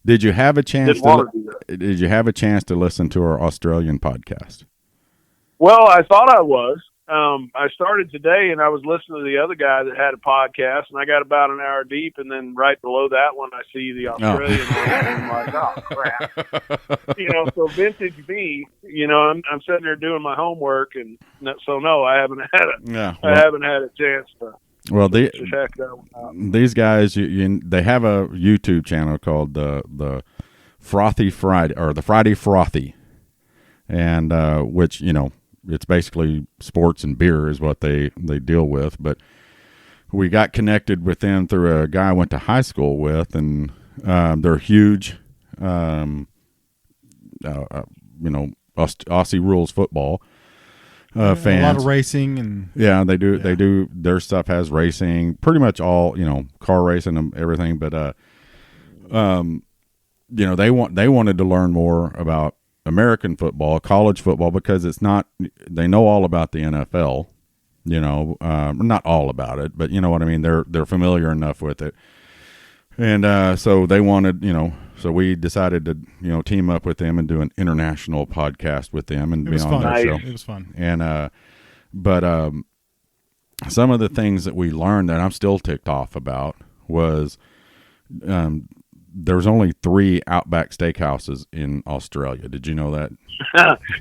Did you have a chance Didn't want to do that. Did you have a chance to listen to our Australian podcast? Well, I thought I was. I started today, and I was listening to the other guy that had a podcast, and I got about an hour deep, and then right below that one, I see the Australian one, and I'm like, oh, crap. So vintage me, I'm sitting there doing my homework, and so, no, I haven't had I haven't had a chance to. Well, check that one out. These guys, they have a YouTube channel called the Frothy Friday, or the Friday Frothy, and which it's basically sports and beer is what they deal with. But we got connected with them through a guy I went to high school with, and they're huge, Aussie rules football fans. A lot of racing and they do. Yeah. They do. Their stuff has racing, pretty much all car racing and everything. But they wanted to learn more about American football, college football, because it's not. They know all about the NFL. Not all about it, but you know what I mean. They're familiar enough with it, and so they wanted. So we decided to team up with them and do an international podcast with them and be on their show. It was fun. And but some of the things that we learned that I'm still ticked off about was there's only 3 Outback Steakhouses in Australia. Did you know that?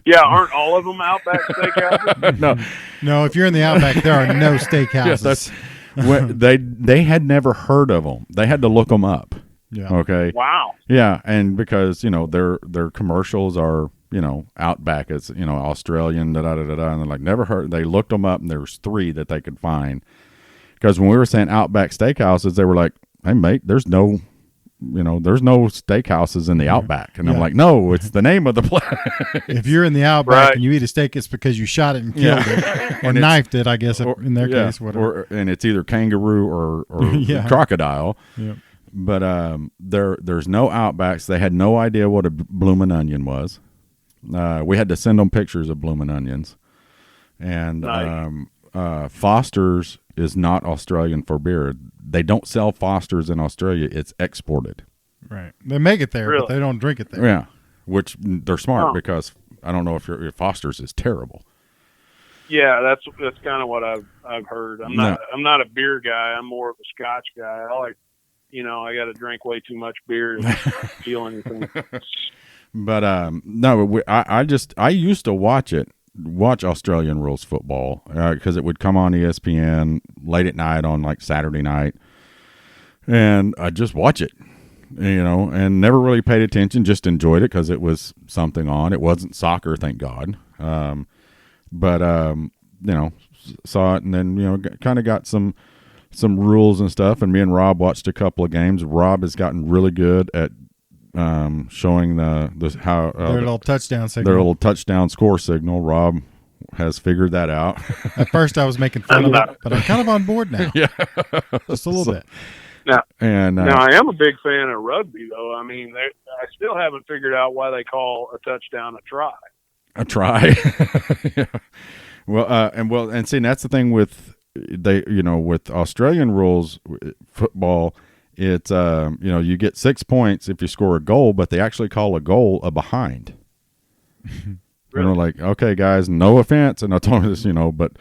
Yeah, aren't all of them Outback Steakhouses? No. If you're in the Outback, there are no steakhouses. They had never heard of them. They had to look them up. Yeah. Okay. Wow. Yeah, and because their commercials are Outback, it's Australian and they're like never heard. They looked them up and there's 3 that they could find. Because when we were saying Outback Steakhouses, they were like, "Hey mate, there's no steakhouses in the Outback," and I'm like, "No, it's the name of the place." If you're in the Outback and you eat a steak, it's because you shot it and killed it, or knifed it, I guess, in their case, whatever. And it's either kangaroo or crocodile. Yeah. But there's no Outbacks. They had no idea what a bloomin' onion was. We had to send them pictures of bloomin' onions. And nice. Foster's is not Australian for beer. They don't sell Foster's in Australia. It's exported. Right. They make it there, really? But they don't drink it there. Yeah, which they're smart because I don't know if your Foster's is terrible. Yeah, that's kind of what I've heard. I'm not a beer guy. I'm more of a Scotch guy. I like, I got to drink way too much beer to feel anything. But no, I used to watch Australian rules football because it would come on ESPN late at night on like Saturday night, and I just watch it, and never really paid attention. Just enjoyed it because it was something on. It wasn't soccer, thank God. But saw it, and then kind of got some rules and stuff. And me and Rob watched a couple of games. Rob has gotten really good at showing their little touchdown signal. Their little touchdown score signal. Rob has figured that out. At first, I was making fun of it, but I'm kind of on board now. Yeah, just a little bit. Now, I am a big fan of rugby, though. I mean, I still haven't figured out why they call a touchdown a try. A try. Yeah. And see, that's the thing with with Australian rules football. It's you get 6 points if you score a goal, but they actually call a goal a behind. Really? And we're like, okay, guys, no offense, and I told them this, but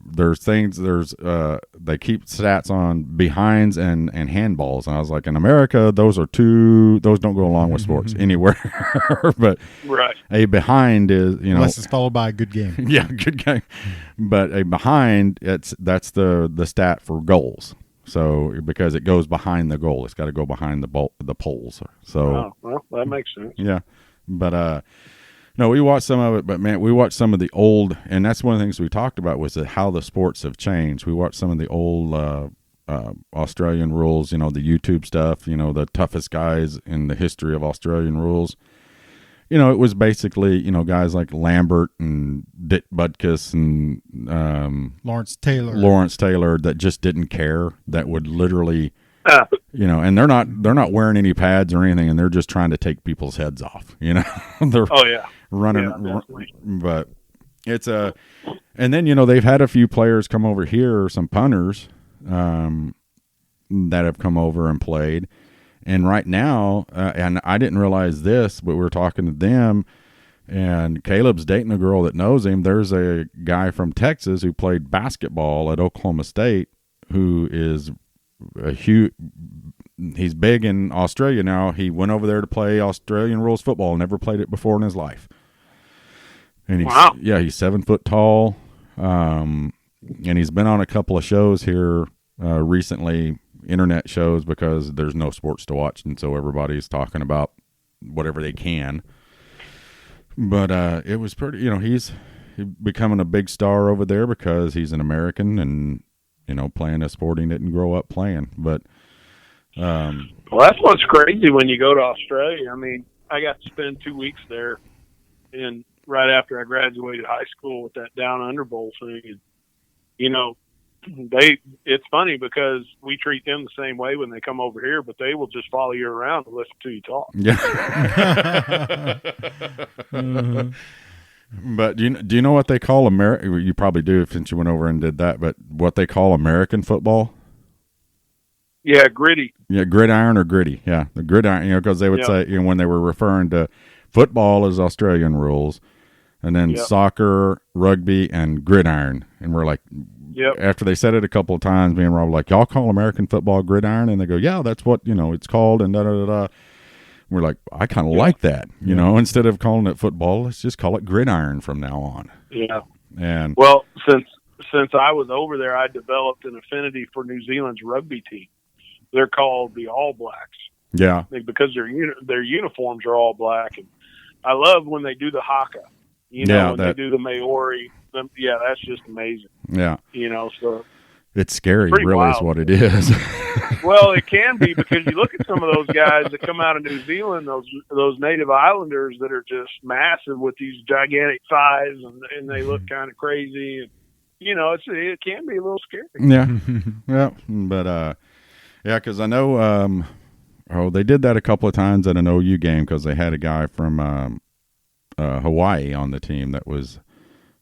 there's things. They keep stats on behinds and handballs, and I was like, in America, those don't go along with sports anywhere. But right, a behind is unless it's followed by a good game. Yeah, good game. But a behind, that's the stat for goals. So because it goes behind the goal, it's got to go behind the poles. So well, that makes sense. Yeah, but no, we watched some of it. But man, we watched some of the old, and that's one of the things we talked about was how the sports have changed. We watched some of the old Australian rules. The YouTube stuff. The toughest guys in the history of Australian rules. It was basically, guys like Lambert and Dick Butkus and Lawrence Taylor that just didn't care, that would literally You know, and they're not wearing any pads or anything, and they're just trying to take people's heads off. You know, they're running, but it's and then you know they've had a few players come over here, some punters that have come over and played, and right now, and I didn't realize this, but we were talking to them, and Caleb's dating a girl that knows him. There's a guy from Texas who played basketball at Oklahoma State who is he's big in Australia now. He went over there to play Australian rules football, never played it before in his life. And he's 7 foot tall. And he's been on a couple of shows here recently, internet shows, because there's no sports to watch, and so everybody's talking about whatever they can. But it was pretty, you know, he's becoming a big star over there because he's an American and, you know, playing a sport he didn't grow up playing. But well, that's what's crazy when you go to Australia. I mean, I got to spend 2 weeks there, and right after I graduated high school with that Down Under Bowl thing, and you know, it's funny because we treat them the same way when they come over here, but they will just follow you around and listen to you talk. Yeah. But do you know what they call You probably do since you went over and did that, but what they call American football? Yeah, gritty. Yeah, gridiron or gritty. Yeah, the gridiron, you know, because they would say, you know, when they were referring to football as Australian rules, and then soccer, rugby, and gridiron. And we're like, after they said it a couple of times, me and Rob were like, y'all call American football gridiron? And they go, yeah, that's what, you know, it's called, and da-da-da-da. We're like, I kind of like that, you know, instead of calling it football, let's just call it gridiron from now on. Yeah. And well, since I was over there, I developed an affinity for New Zealand's rugby team. They're called the All Blacks. Yeah. Because their uniforms are all black. And I love when they do the haka. You know, when they do the Maori. That's just amazing. Yeah. You know, so. It's scary, really, wild. Is what it is. Well, it can be, because you look at some of those guys that come out of New Zealand, those native islanders that are just massive with these gigantic thighs, and they look kind of crazy. And, you know, it can be a little scary. Yeah. Yeah. But, because I know they did that a couple of times at an OU game, because they had a guy from Hawaii on the team that was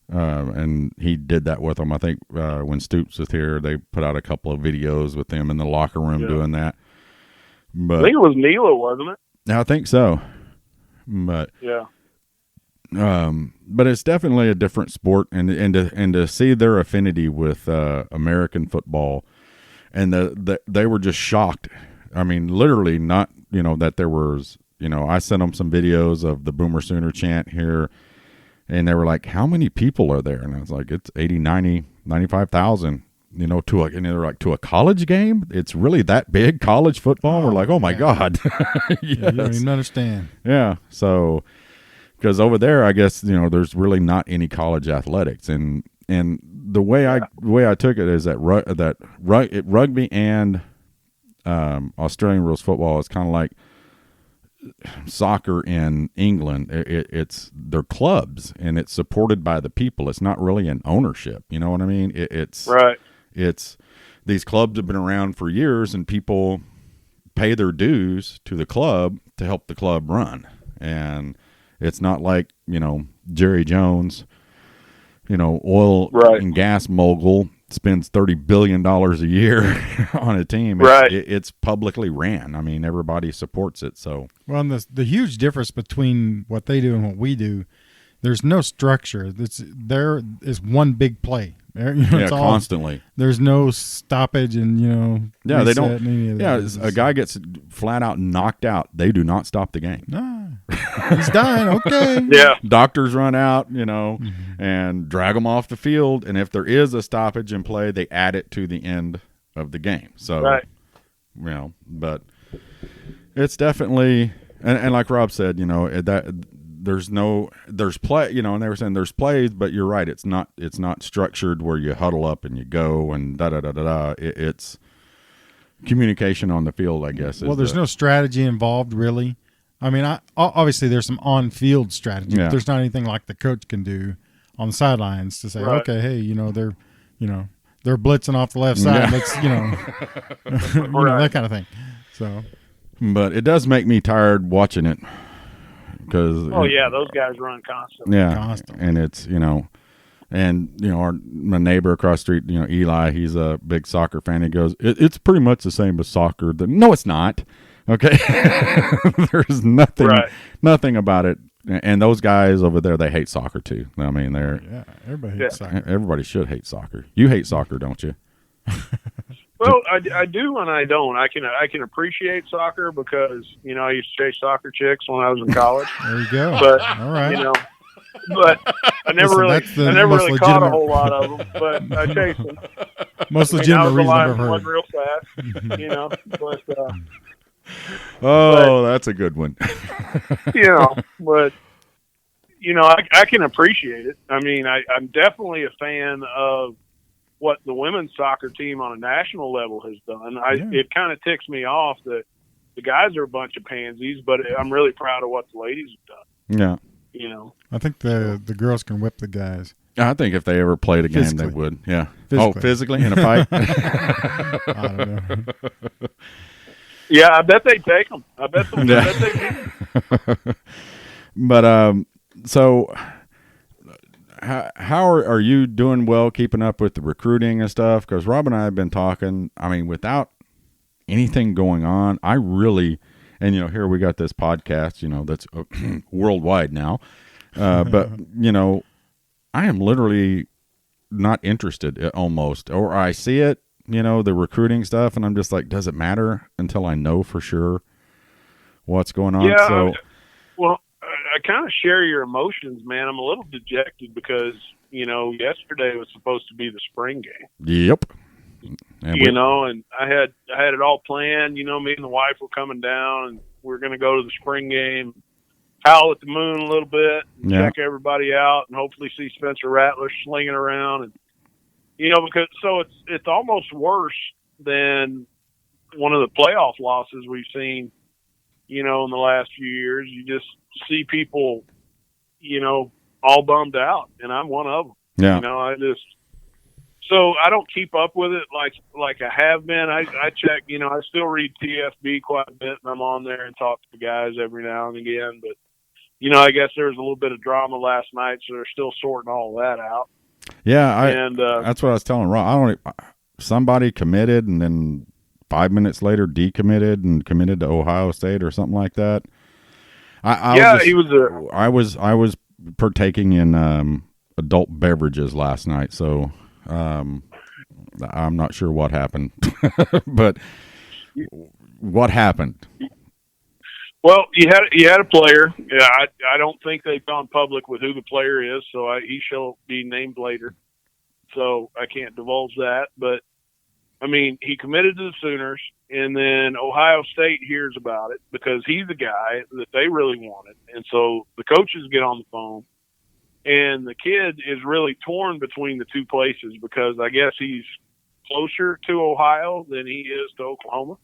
and he did that with them. I think when Stoops was here, they put out a couple of videos with them in the locker room doing that. But I think it was Nilo, wasn't it? I think so. But but it's definitely a different sport, and to see their affinity with American football, and they were just shocked. I mean, literally not, you know, that there was, you know, I sent them some videos of the Boomer Sooner chant here, and they were like, how many people are there? And I was like, it's 80, 90, 95,000, you know, and they're like, to a college game? It's really that big, college football? We're like, oh my God. Yes. You don't even understand. Yeah. So, because over there, I guess, you know, there's really not any college athletics. And the way I took it is that rugby and Australian rules football is kind of like soccer in England. It's their clubs, and it's supported by the people. It's not really an ownership. You know what I mean? It's right. It's these clubs have been around for years, and people pay their dues to the club to help the club run. And it's not like, you know, Jerry Jones, you know, oil and gas mogul spends $30 billion a year on a team. It's publicly ran. I mean, everybody supports it. So, well, and the huge difference between what they do and what we do, there's no structure. There is one big play. You know, it's all, constantly. There's no stoppage, and you know. Yeah, they don't. A guy gets flat out knocked out. They do not stop the game. No, he's dying. Okay. Yeah. Doctors run out, you know, and drag them off the field. And if there is a stoppage in play, they add it to the end of the game. So, you know, but it's definitely, and like Rob said, you know, that. There's play, you know, and they were saying there's plays, but you're right. It's not structured where you huddle up and you go and da-da-da-da-da. It's communication on the field, I guess. Well, there's no strategy involved, really. I mean, obviously there's some on-field strategy, but there's not anything like the coach can do on the sidelines to say, okay, hey, you know, they're, you know, they're blitzing off the left side. Yeah. Let's, you know, that kind of thing. So, but it does make me tired watching it because those guys run constantly. Yeah, constantly. and it's my neighbor across the street, Eli, he's a big soccer fan. He goes, it's pretty much the same as soccer. No, it's not. Okay, there's nothing about it. And those guys over there, they hate soccer too. I mean, everybody hates soccer. Everybody should hate soccer. You hate soccer, don't you? Well, I do and I don't. I can appreciate soccer because I used to chase soccer chicks when I was in college. There you go. But all right, but I never really caught a whole lot of them. But I chased them. Most legitimate reason I've ever heard. Real fast, but. That's a good one. But I can appreciate it. I mean, I'm definitely a fan of what the women's soccer team on a national level has done. It kind of ticks me off that the guys are a bunch of pansies, but I'm really proud of what the ladies have done. Yeah. I think the girls can whip the guys. I think if they ever played a game, they would. Yeah. Physically in a fight? I don't know. Yeah, I bet they take them. I bet they do. But so how are you doing? Well, keeping up with the recruiting and stuff? Because Rob and I have been talking. I mean, without anything going on, I really, and here we got this podcast, that's worldwide now. But I am literally not interested almost, or I see it. The recruiting stuff, and I'm just like, does it matter until I know for sure what's going on? Yeah, so, I kind of share your emotions, man. I'm a little dejected because, yesterday was supposed to be the spring game. Yep. And and I had it all planned. Me and the wife were coming down, and we're going to go to the spring game, howl at the moon a little bit, and check everybody out, and hopefully see Spencer Rattler slinging around. And because it's almost worse than one of the playoff losses we've seen, in the last few years. You just see people, all bummed out, and I'm one of them. Yeah. So I don't keep up with it like I have been. I check, I still read TFB quite a bit, and I'm on there and talk to the guys every now and again. But, I guess there was a little bit of drama last night, so they're still sorting all that out. Yeah, that's what I was telling Ron. Somebody committed and then 5 minutes later decommitted and committed to Ohio State or something like that. I was partaking in adult beverages last night, so I'm not sure what happened. But what happened? Well, you had a player. Yeah, I don't think they've gone public with who the player is, so he shall be named later. So I can't divulge that. But, I mean, he committed to the Sooners, and then Ohio State hears about it because he's the guy that they really wanted. And so the coaches get on the phone, and the kid is really torn between the two places because I guess he's closer to Ohio than he is to Oklahoma.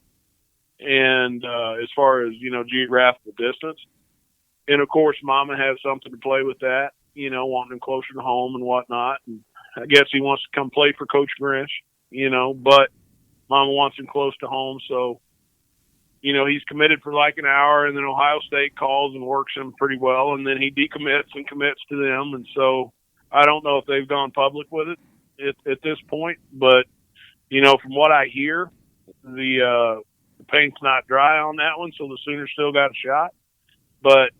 And as far as, geographical distance. And, of course, Mama has something to play with that, wanting him closer to home and whatnot. And I guess he wants to come play for Coach Grinch, but Mama wants him close to home. So, he's committed for like an hour, and then Ohio State calls and works him pretty well, and then he decommits and commits to them. And so I don't know if they've gone public with it at this point. But, from what I hear, the paint's not dry on that one, so the Sooners still got a shot. But,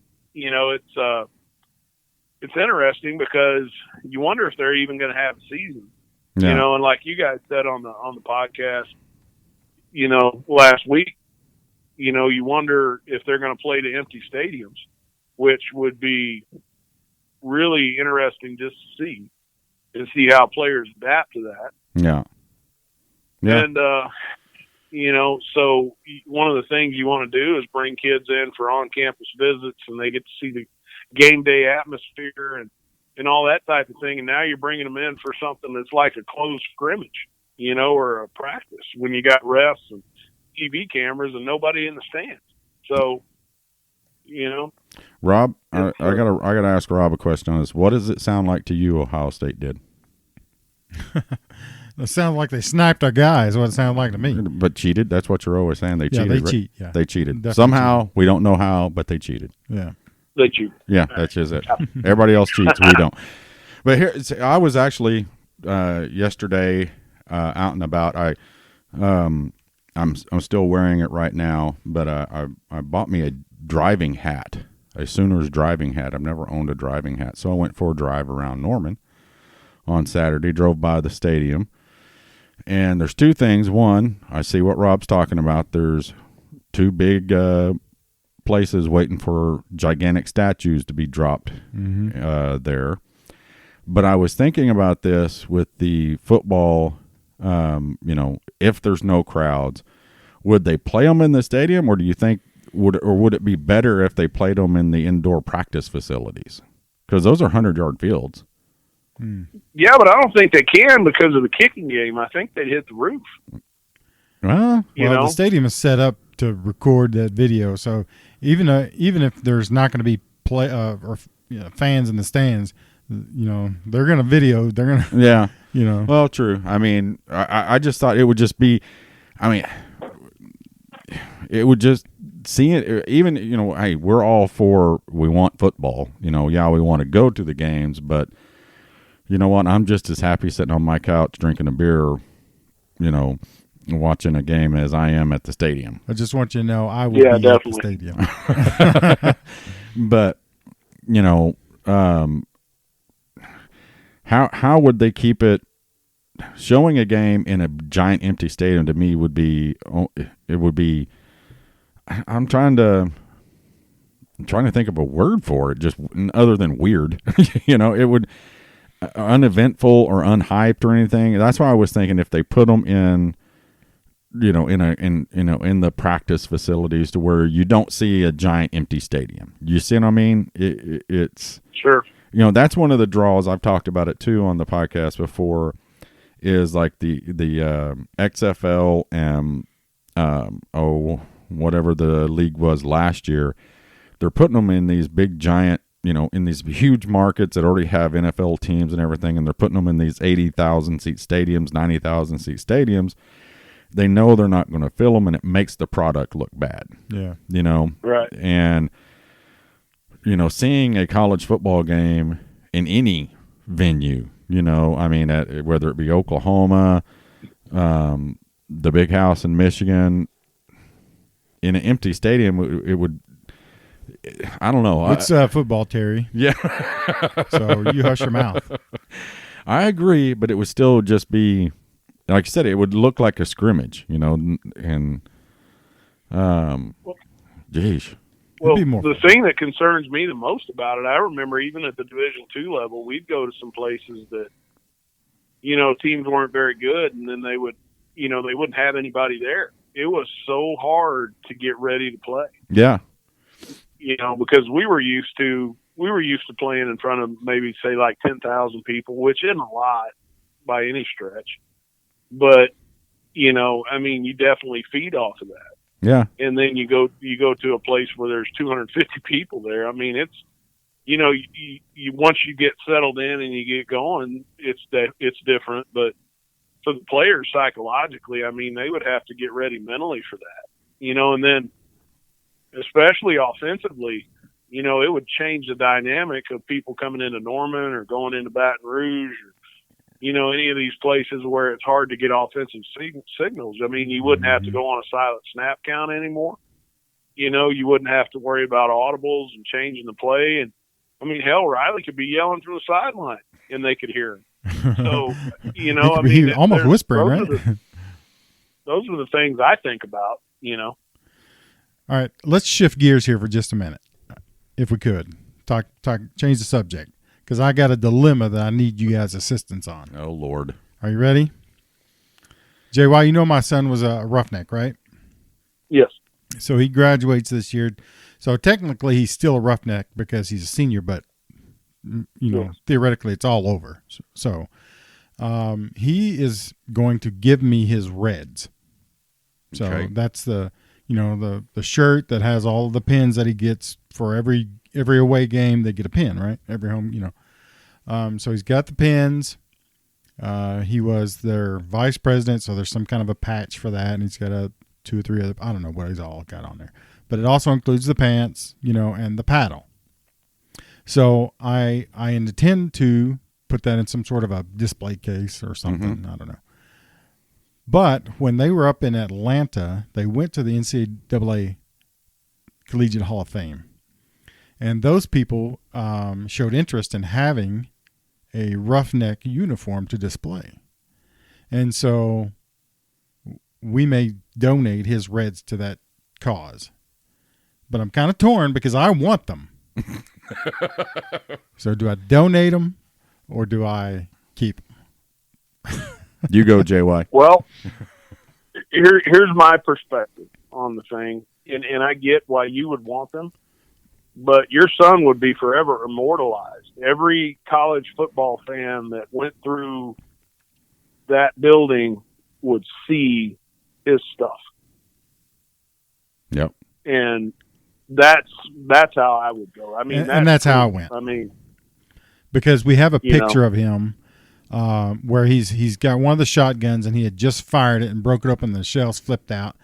it's interesting because you wonder if they're even going to have a season. Yeah. And like you guys said on the podcast, last week, you wonder if they're going to play to empty stadiums, which would be really interesting just to see and see how players adapt to that. Yeah. Yeah. And, so one of the things you want to do is bring kids in for on-campus visits, and they get to see the game day atmosphere and all that type of thing. And now you're bringing them in for something that's like a closed scrimmage, or a practice when you got refs and TV cameras and nobody in the stands. So, Rob, I gotta ask Rob a question on this. What does it sound like to you Ohio State did? It sounds like they sniped our guy is what it sounded like to me. But cheated. That's what you're always saying. They cheated. They right? cheat. Yeah, they cheated. Definitely Somehow, cheated. we don't know how, but they cheated. Yeah. That you. Yeah, that's just it. Everybody else cheats. We don't. But here, I was actually yesterday out and about. I'm still wearing it right now, but I bought me a driving hat, a Sooners driving hat. I've never owned a driving hat, so I went for a drive around Norman on Saturday. Drove by the stadium, and there's two things. One, I see what Rob's talking about. There's two big places waiting for gigantic statues to be dropped there. But I was thinking about this with the football. If there's no crowds, would they play them in the stadium, or do you think would it be better if they played them in the indoor practice facilities? Because those are 100-yard fields. Yeah, but I don't think they can because of the kicking game. I think they'd hit the roof. Well, the stadium is set up to record that video, so even if there's not going to be fans in the stands, they're going to video. They're going to yeah. Well, true. I mean, I just thought it would just be, it would just see it. Even, hey, we're all for, we want football, we want to go to the games, but you know what? I'm just as happy sitting on my couch drinking a beer, watching a game as I am at the stadium. I just want you to know I will be definitely at the stadium. But, how would they keep it? Showing a game in a giant empty stadium to me would be. I'm trying to think of a word for it, just other than weird. It would uneventful or unhyped or anything. That's why I was thinking if they put them in, in the practice facilities to where you don't see a giant empty stadium. You see what I mean? It's sure. That's one of the draws. I've talked about it too on the podcast before. Is like the XFL and whatever the league was last year. They're putting them in these big giant, in these huge markets that already have NFL teams and everything, and they're putting them in these 80,000 seat stadiums, 90,000 seat stadiums. They know they're not going to fill them, and it makes the product look bad. Yeah, right. And seeing a college football game in any venue. Whether it be Oklahoma, the Big House in Michigan, in an empty stadium, it would. I don't know. It's football, Terry. Yeah. So you hush your mouth. I agree, but it would still just be, like you said, it would look like a scrimmage, and geez. Well, the thing that concerns me the most about it, I remember even at the Division II level, we'd go to some places that, teams weren't very good, and then they would, they wouldn't have anybody there. It was so hard to get ready to play. Yeah. Because we were used to playing in front of maybe say like 10,000 people, which isn't a lot by any stretch, but you definitely feed off of that. Yeah. And then you go to a place where there's 250 people there. I mean, it's, you once you get settled in and you get going, it's different. But for the players psychologically, they would have to get ready mentally for that, and then especially offensively, it would change the dynamic of people coming into Norman or going into Baton Rouge or, any of these places where it's hard to get offensive signals. You wouldn't have to go on a silent snap count anymore. You wouldn't have to worry about audibles and changing the play. And hell, Riley could be yelling from the sideline and they could hear him. So, almost whispering, right? Those are the things I think about, All right, let's shift gears here for just a minute, if we could. Change the subject. Because I got a dilemma that I need you guys' assistance on. Oh, Lord. Are you ready? JY, my son was a roughneck, right? Yes. So he graduates this year. So technically he's still a roughneck because he's a senior, but, theoretically it's all over. So he is going to give me his Reds. So that's the shirt that has all the pins that he gets for every away game. They get a pin, right? Every home, So he's got the pins, He was their vice president, so there's some kind of a patch for that, and he's got 2 or 3 other. I don't know what he's all got on there, but it also includes the pants, and the paddle. So I intend to put that in some sort of a display case or something. Mm-hmm. I don't know. But when they were up in Atlanta, they went to the NCAA Collegiate Hall of Fame. And those people showed interest in having a roughneck uniform to display. And so we may donate his Reds to that cause. But I'm kind of torn because I want them. So do I donate them or do I keep them? You go, JY. Well, here's my perspective on the thing, and I get why you would want them, but your son would be forever immortalized. Every college football fan that went through that building would see his stuff. Yep. And that's how I would go. I mean, and that's how I went. I mean, because we have a picture of him where he's got one of the shotguns and he had just fired it and broke it open. The shells flipped out,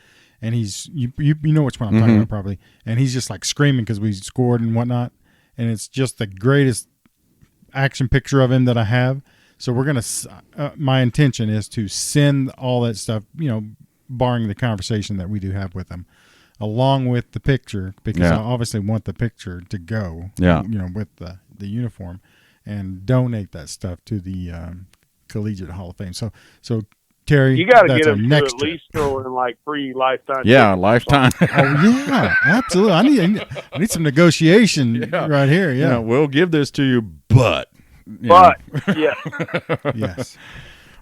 and he's you know which one I'm talking about probably. And he's just like screaming because we scored and whatnot. And it's just the greatest action picture of him that I have. So we're gonna. My intention is to send all that stuff, barring the conversation that we do have with him, along with the picture, because I obviously want the picture to go. Yeah. With the uniform, and donate that stuff to the Collegiate Hall of Fame. So Terry, you got to that's get our him to next at trip. least throw in like free lifetime. Yeah, tickets. lifetime. Oh yeah, absolutely. I need some negotiation right here. Yeah. We'll give this to you, but Yeah, Yes.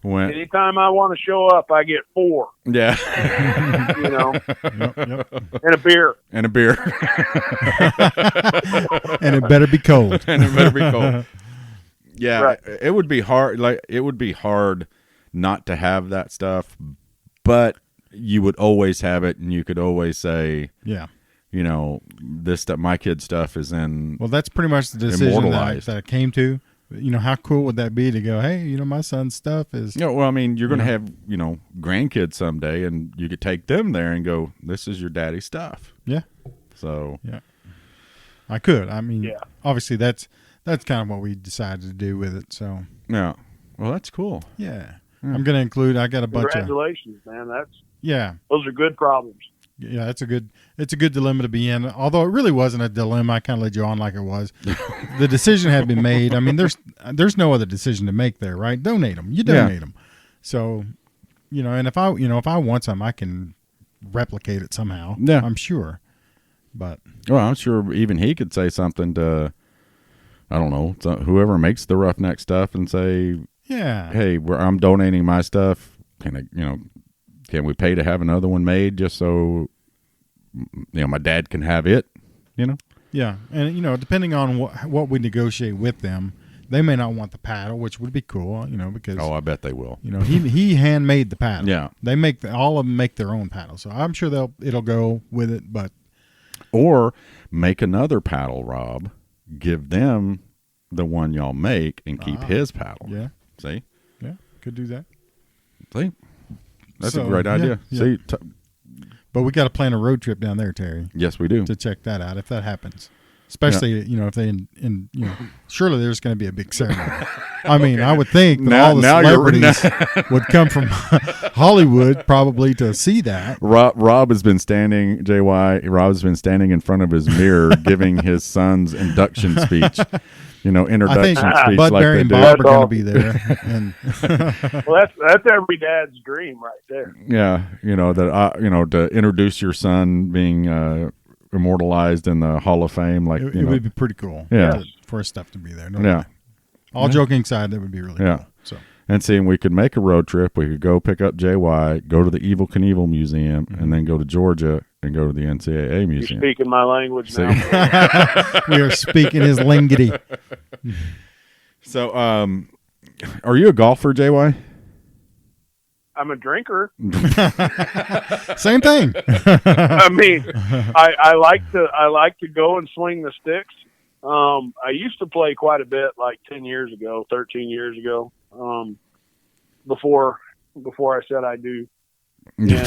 when anytime I want to show up, I get 4. yeah, Yep. And a beer. and a beer, And it better be cold. and it better be cold. Yeah, Right. it would be hard. Like it would be hard not to have that stuff, but you would always have it, and you could always say, Yeah. this stuff, my kid's stuff is in. Well, that's pretty much the decision Immortalized. that I came to. How cool would that be to go, hey, my son's stuff is. Well, I mean, you're going to have, grandkids someday, and you could take them there and go, this is your daddy's stuff. Yeah. So, Yeah. I could. I mean, Yeah. obviously that's kind of what we decided to do with it. So, yeah. Well, that's cool. yeah. I'm going to include, I got a bunch of. Congratulations, man. Yeah. Those are good problems. Yeah, it's a good dilemma to be in. Although it really wasn't a dilemma, I kind of led you on like it was. The decision had been made. I mean, there's no other decision to make there, right? Donate them. You donate them. So, and if I want some, I can replicate it somehow. Yeah, I'm sure. But I'm sure even he could say something to, I don't know, whoever makes the roughneck stuff and say, yeah, hey, I'm donating my stuff. Can we pay to have another one made just so my dad can have it? Yeah, and depending on what we negotiate with them, they may not want the paddle, which would be cool, because I bet they will. he handmade the paddle. Yeah, they all of them make their own paddle, so I'm sure it'll go with it. But or make another paddle, Rob. Give them the one y'all make and keep his paddle. Yeah, see, yeah, could do that. See, that's So, a great idea. yeah. See, But we got to plan a road trip down there, Terry, yes, we do. to check that out if that happens. Especially, if they surely there's going to be a big ceremony. I mean, I would think that all the celebrities would come from Hollywood probably to see that. Rob has been standing. Rob's been standing in front of his mirror giving his son's induction speech. Introduction I think speech Bud, like Barry, they and do. Bob are going to be there. And Well, that's every dad's dream right there. Yeah, to introduce your son being immortalized in the Hall of Fame, like it would be pretty cool. Yeah. For his stuff to be there. Yeah. All joking aside, that would be really Yeah. cool. So. And seeing we could make a road trip, we could go pick up JY, go to the Evil Knievel Museum, and then go to Georgia and go to the NCAA You're Museum. speaking my language See? now. We are speaking his linguity. So, are you a golfer, JY? I'm a drinker. Same thing. I mean, I like to go and swing the sticks. I used to play quite a bit, like 10 years ago, 13 years ago. before I said I do. And,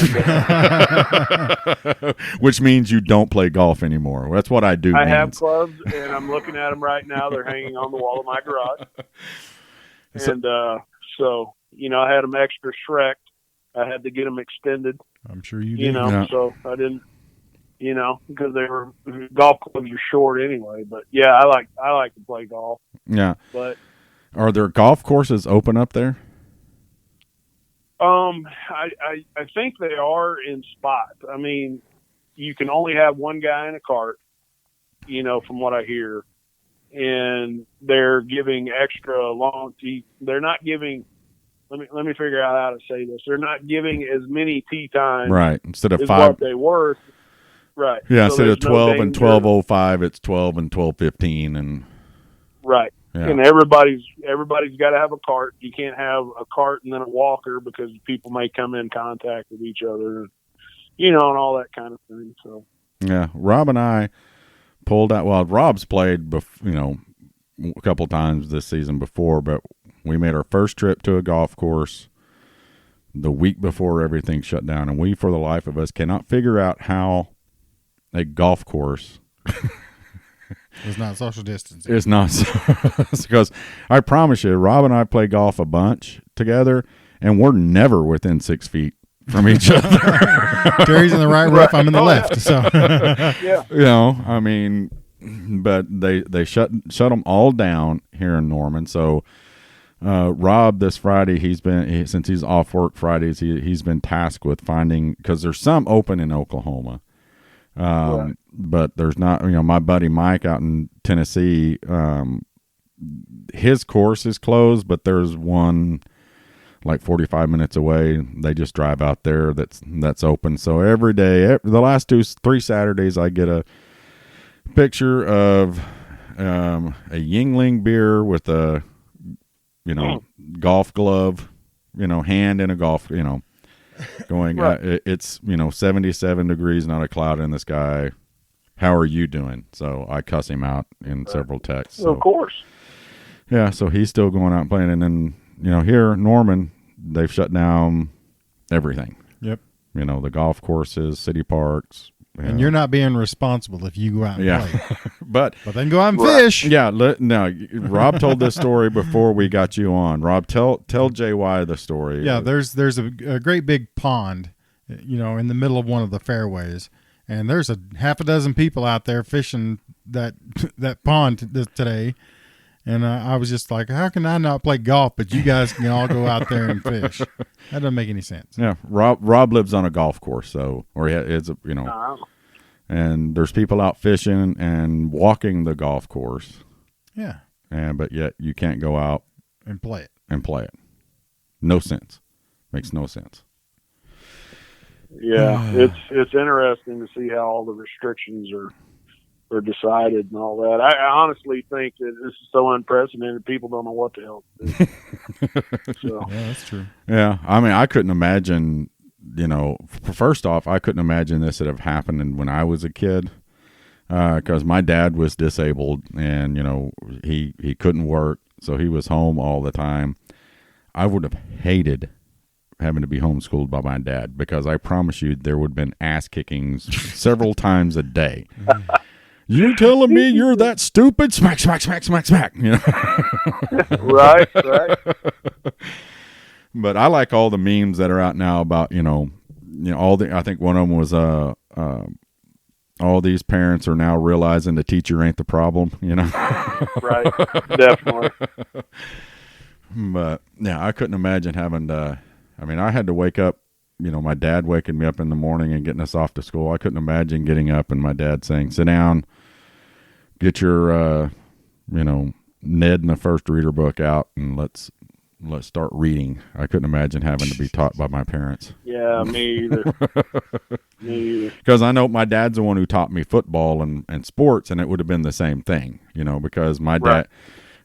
which means you don't play golf anymore. That's what I do. I have clubs, and I'm looking at them right now. They're hanging on the wall of my garage. And so, you know, I had them extra Shrek. I had to get them extended. I'm sure you did. You know, so I didn't, you know, because they were golf clubs are short anyway. But yeah, I like to play golf. Yeah. But are there golf courses open up there? I think they are in spots. I mean, you can only have one guy in a cart, you know, from what I hear, and they're giving extra long tee. They're not giving. Let me figure out how to say this. They're not giving as many tee times, right? Instead of as 5, what they were, right? Yeah, so instead of 12 no and 12:05, it's 12 and 12:15, and right. Yeah. And everybody's got to have a cart. You can't have a cart and then a walker because people may come in contact with each other, you know, and all that kind of thing. So yeah, Rob and I pulled out. Well, Rob's played, you know, a couple times this season before, but we made our first trip to a golf course the week before everything shut down, and we, for the life of us, cannot figure out how a golf course. It's not social distancing. It's not, because I promise you, Rob and I play golf a bunch together, and we're never within 6 feet from each other. Terry's in the right rough. I'm in the left. So yeah, you know, I mean, but they shut them all down here in Norman. So Rob, this Friday, since he's off work Fridays, he's been tasked with finding, because there's some open in Oklahoma. right. But there's not, you know, my buddy Mike out in Tennessee, his course is closed, but there's one like 45 minutes away. They just drive out there that's open. So every day, the last 3 Saturdays, I get a picture of a Yingling beer with a, you know, golf glove, you know, hand in a golf, you know, going, right. It's, you know, 77 degrees, not a cloud in the sky. How are you doing? So I cuss him out in several texts. So, of course. Yeah, so he's still going out and playing. And then, you know, here in Norman, they've shut down everything. Yep. You know, the golf courses, city parks. And you're not being responsible if you go out and play. but then go out and fish. Yeah, no, Rob told this story before we got you on. Rob, tell JY the story. Yeah, there's a great big pond, you know, in the middle of one of the fairways. And there's a half a dozen people out there fishing that pond today. And I was just like, how can I not play golf, but you guys can all go out there and fish? That doesn't make any sense. Yeah, Rob lives on a golf course, it's a, you know, and there's people out fishing and walking the golf course. Yeah. But yet you can't go out and play it. No sense. Makes no sense. Yeah, it's interesting to see how all the restrictions are decided and all that. I honestly think that this is so unprecedented, people don't know what the hell to do. So. Yeah, that's true. Yeah, I mean, I couldn't imagine, you know, first off, I couldn't imagine this would have happened when I was a kid, because my dad was disabled and, you know, he couldn't work, so he was home all the time. I would have hated having to be homeschooled by my dad, because I promise you there would have been ass kickings several times a day. You telling me you're that stupid? Smack, smack, smack, smack, smack. You know? Right. But I like all the memes that are out now about, you know, I think one of them was all these parents are now realizing the teacher ain't the problem, you know. Right, definitely. But yeah, I couldn't imagine having to. I mean, I had to wake up, you know, my dad waking me up in the morning and getting us off to school. I couldn't imagine getting up and my dad saying, "Sit down, get your, you know, Ned and the First Reader book out, and let's start reading." I couldn't imagine having to be taught by my parents. Yeah, me either. Because I know my dad's the one who taught me football and sports, and it would have been the same thing, you know, because my dad,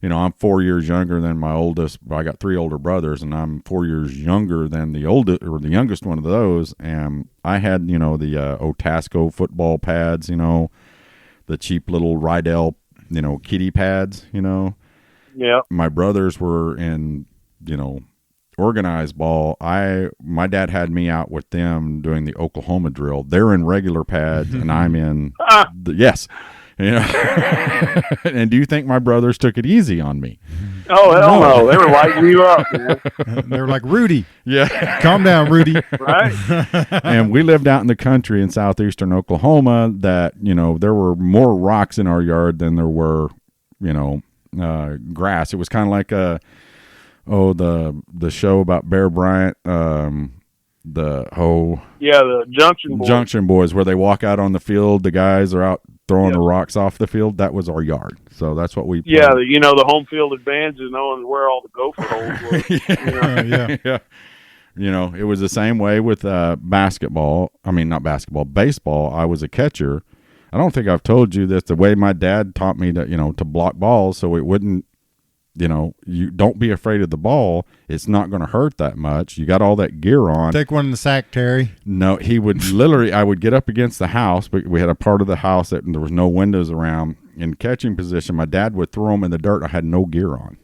you know, I'm 4 years younger than my oldest. I got 3 older brothers, and I'm 4 years younger than the oldest or the youngest one of those. And I had, you know, the Otasco football pads, you know, the cheap little Rydell, you know, kiddie pads, you know. Yeah. My brothers were in, you know, organized ball, my dad had me out with them doing the Oklahoma drill. They're in regular pads, and I'm in yes. You know, and do you think my brothers took it easy on me? Oh, hell no. They were lighting you up, man. They were like, Rudy. Yeah. Calm down, Rudy. Right? And we lived out in the country in southeastern Oklahoma that, you know, there were more rocks in our yard than there were, you know, grass. It was kind of like the show about Bear Bryant, the Junction Boys, where they walk out on the field, the guys are out throwing the rocks off the field. That was our yard, so that's what we played. Yeah, the home field advantage is knowing where all the gopher holes were. Yeah. You know, it was the same way with basketball. I mean, not basketball, baseball. I was a catcher. I don't think I've told you this. The way my dad taught me to block balls, so it wouldn't. You know, you don't be afraid of the ball. It's not going to hurt that much. You got all that gear on. Take one in the sack, Terry. No, he would literally, I would get up against the house, but we had a part of the house that there was no windows around. In catching position, my dad would throw them in the dirt. I had no gear on.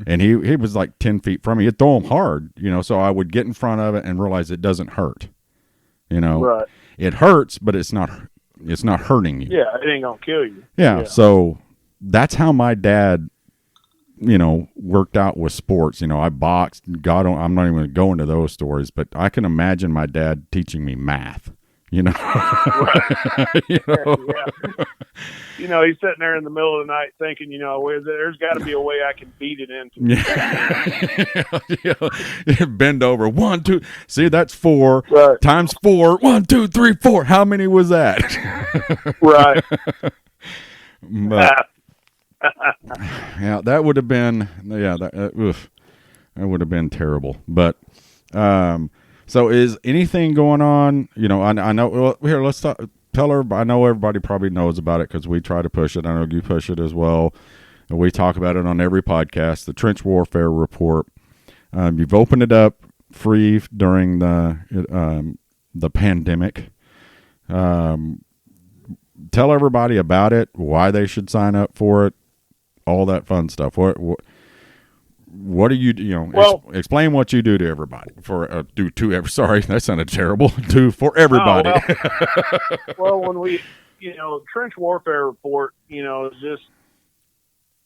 And he was like 10 feet from me. He'd throw them hard, so I would get in front of it and realize it doesn't hurt. Right. It hurts, but it's not hurting you. Yeah, it ain't going to kill you. Yeah, so that's how my dad worked out with sports. I boxed. God, I'm not even going to go into those stories, but I can imagine my dad teaching me math. Right. He's sitting there in the middle of the night thinking, there's got to be a way I can beat it into. Yeah. Bend over. 1, 2. See, that's 4 right. times 4. 1, 2, 3, 4. How many was that? Right. But, yeah, that would have been, that would have been terrible. But, so is anything going on? I know, well, here, let's tell her, I know everybody probably knows about it because we try to push it. I know you push it as well. And we talk about it on every podcast, the Trench Warfare Report. You've opened it up free during the pandemic. Tell everybody about it, why they should sign up for it, all that fun stuff. What do you explain what you do to everybody sorry, that sounded terrible. For everybody. Well, when we, Trench Warfare Report, is just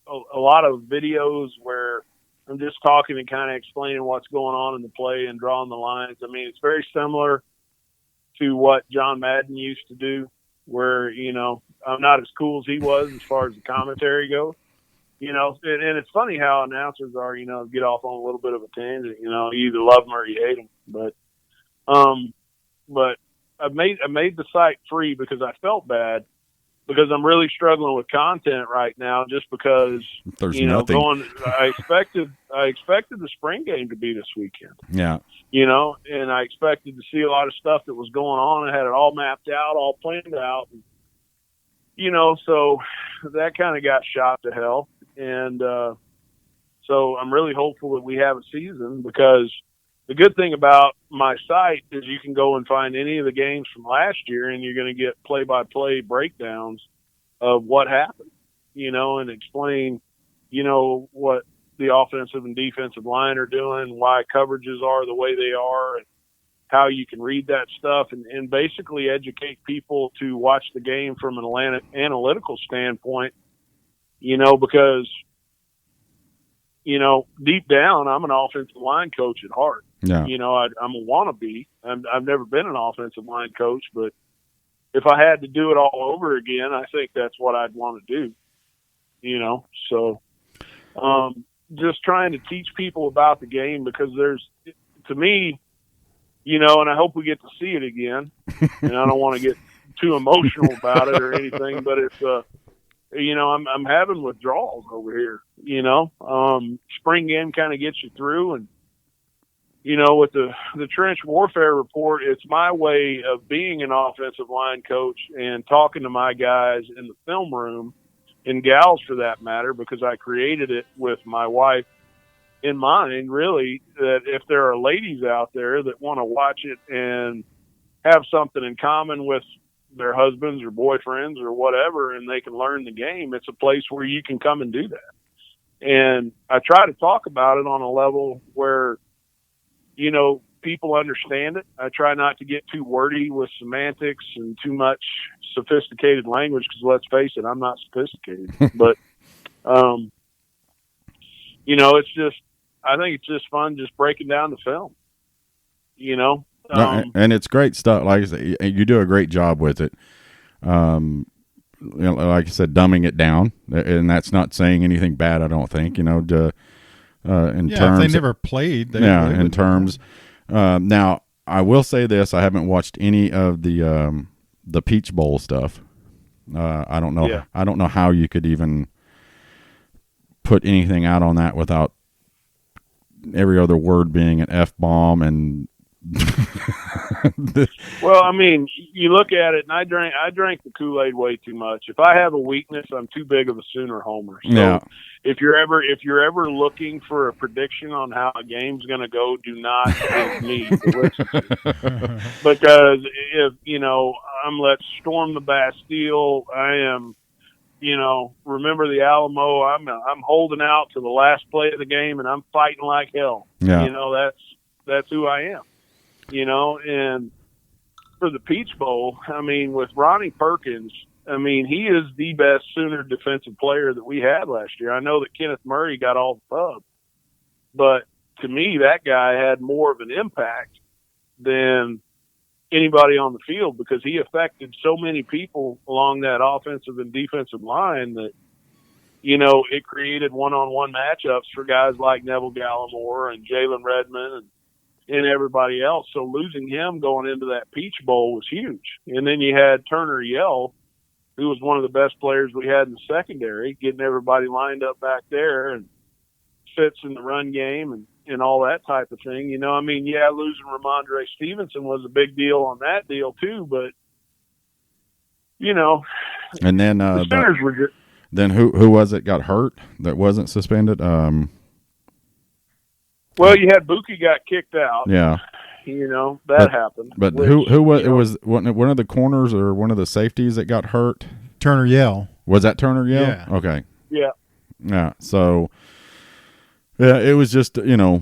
a lot of videos where I'm just talking and kind of explaining what's going on in the play and drawing the lines. I mean, it's very similar to what John Madden used to do, where, I'm not as cool as he was as far as the commentary goes. And it's funny how announcers are, get off on a little bit of a tangent. You either love them or you hate them. But I made the site free because I felt bad because I'm really struggling with content right now. Just because there's nothing. I expected the spring game to be this weekend. Yeah. And I expected to see a lot of stuff that was going on. I had it all mapped out, all planned out. So that kind of got shot to hell. And so I'm really hopeful that we have a season, because the good thing about my site is you can go and find any of the games from last year, and you're going to get play-by-play breakdowns of what happened, and explain, what the offensive and defensive line are doing, why coverages are the way they are, and how you can read that stuff, and basically educate people to watch the game from an analytical standpoint. Because, deep down, I'm an offensive line coach at heart. Yeah. I'm a wannabe. I've never been an offensive line coach, but if I had to do it all over again, I think that's what I'd want to do. So just trying to teach people about the game, because to me, and I hope we get to see it again, and I don't want to get too emotional about it or anything, but it's, I'm having withdrawals over here, spring game kind of gets you through. And, with the Trench Warfare Report, it's my way of being an offensive line coach and talking to my guys in the film room, and gals for that matter, because I created it with my wife in mind, really, that if there are ladies out there that want to watch it and have something in common with their husbands or boyfriends or whatever, and they can learn the game, it's a place where you can come and do that. And I try to talk about it on a level where people understand it. I try not to get too wordy with semantics and too much sophisticated language because let's face it, I'm not sophisticated. But, I think it's just fun just breaking down the film, And it's great stuff. Like I said, you do a great job with it. Like I said, dumbing it down, and that's not saying anything bad. I don't think in terms. If they never played. In terms. Now I will say this: I haven't watched any of the Peach Bowl stuff. I don't know. Yeah. I don't know how you could even put anything out on that without every other word being an F-bomb and. Well, I mean, you look at it, and I drank the Kool-Aid way too much. If I have a weakness, I'm too big of a Sooner homer. So Yeah. if you're ever looking for a prediction on how a game's going to go, do not give me to listen to. Because if I'm let's storm the Bastille. I am. Remember the Alamo. I'm holding out to the last play of the game, and I'm fighting like hell. Yeah. That's who I am. And for the Peach Bowl, I mean, with Ronnie Perkins, I mean, he is the best Sooner defensive player that we had last year. I know that Kenneth Murray got all the pub, but to me, that guy had more of an impact than anybody on the field because he affected so many people along that offensive and defensive line that, it created one-on-one matchups for guys like Neville Gallimore and Jalen Redmond and everybody else. So losing him going into that Peach Bowl was huge. And then you had Turner Yell, who was one of the best players we had in the secondary, getting everybody lined up back there and fits in the run game and all that type of thing. Losing Ramondre Stevenson was a big deal on that deal too, but and then the Sooners were just, then who was it got hurt that wasn't suspended? Well, you had Buki got kicked out. Yeah. That happened. But who was it? Was one of the corners or one of the safeties that got hurt? Turner Yell. Was that Turner Yell? Yeah. Okay. Yeah. Yeah. So, yeah, it was just a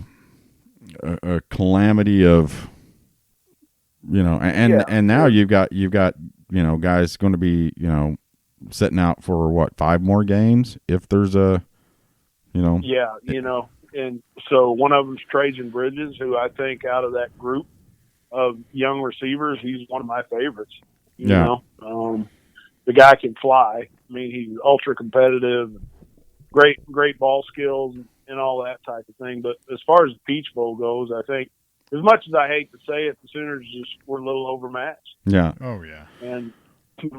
calamity of and now you've got guys going to be sitting out for what 5 more games if there's a Yeah. And so one of them's Trajan Bridges, who I think out of that group of young receivers, he's one of my favorites. The guy can fly. I mean, he's ultra competitive, great ball skills and all that type of thing. But as far as the Peach Bowl goes, I think as much as I hate to say it, the Sooners just were a little overmatched. Yeah. Oh yeah. And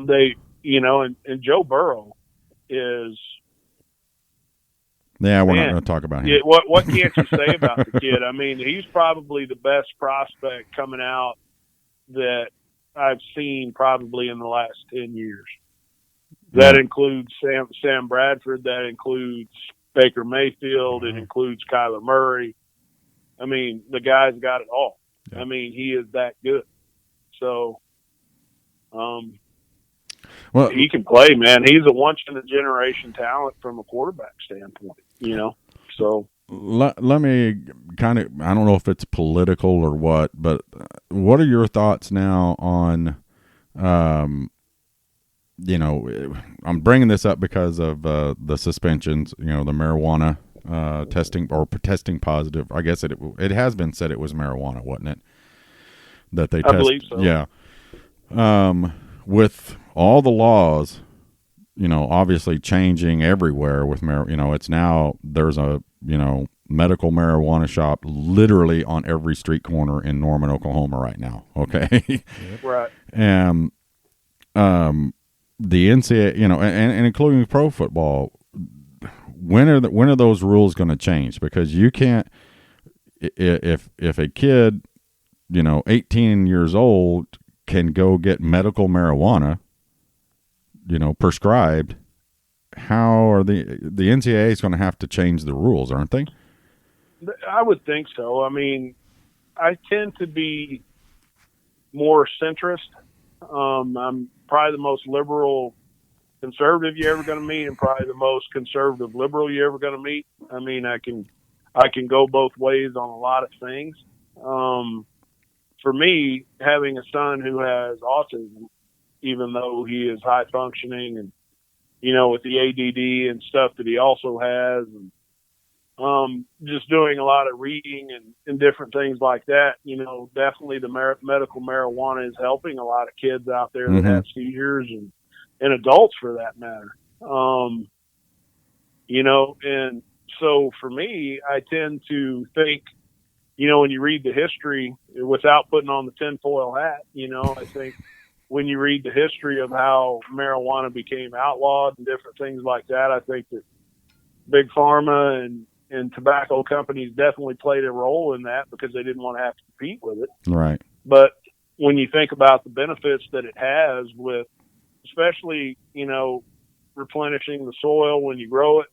they, and Joe Burrow is. Yeah, we're not going to talk about him. Yeah, what can't you say about the kid? I mean, he's probably the best prospect coming out that I've seen probably in the last 10 years. That includes Sam Bradford. That includes Baker Mayfield. It includes Kyler Murray. I mean, the guy's got it all. Yeah. I mean, he is that good. So, well, he can play, man. He's a once-in-a-generation talent from a quarterback standpoint, So let me kind of, I don't know if it's political or what, but what are your thoughts now on, I'm bringing this up because of the suspensions, the marijuana testing or testing positive. I guess it has been said it was marijuana, wasn't it? That they I believe so. Yeah. With all the laws, obviously changing everywhere with it's now there's a, medical marijuana shop literally on every street corner in Norman, Oklahoma right now. Okay. Right. And, the NCAA, and including pro football, when are those rules going to change? Because you can't, if a kid, 18 years old can go get medical marijuana, prescribed, how are the NCAA is going to have to change the rules, aren't they? I would think so. I mean, I tend to be more centrist. I'm probably the most liberal conservative you're ever going to meet, and probably the most conservative liberal you're ever going to meet. I mean, I can go both ways on a lot of things. For me, having a son who has autism, even though he is high functioning and, with the ADD and stuff that he also has, and just doing a lot of reading and different things like that, definitely the medical marijuana is helping a lot of kids out there that have seizures and adults for that matter. And so for me, I tend to think, when you read the history without putting on the tinfoil hat, I think when you read the history of how marijuana became outlawed and different things like that, I think that big pharma and tobacco companies definitely played a role in that because they didn't want to have to compete with it. Right. But when you think about the benefits that it has with, especially, replenishing the soil when you grow it,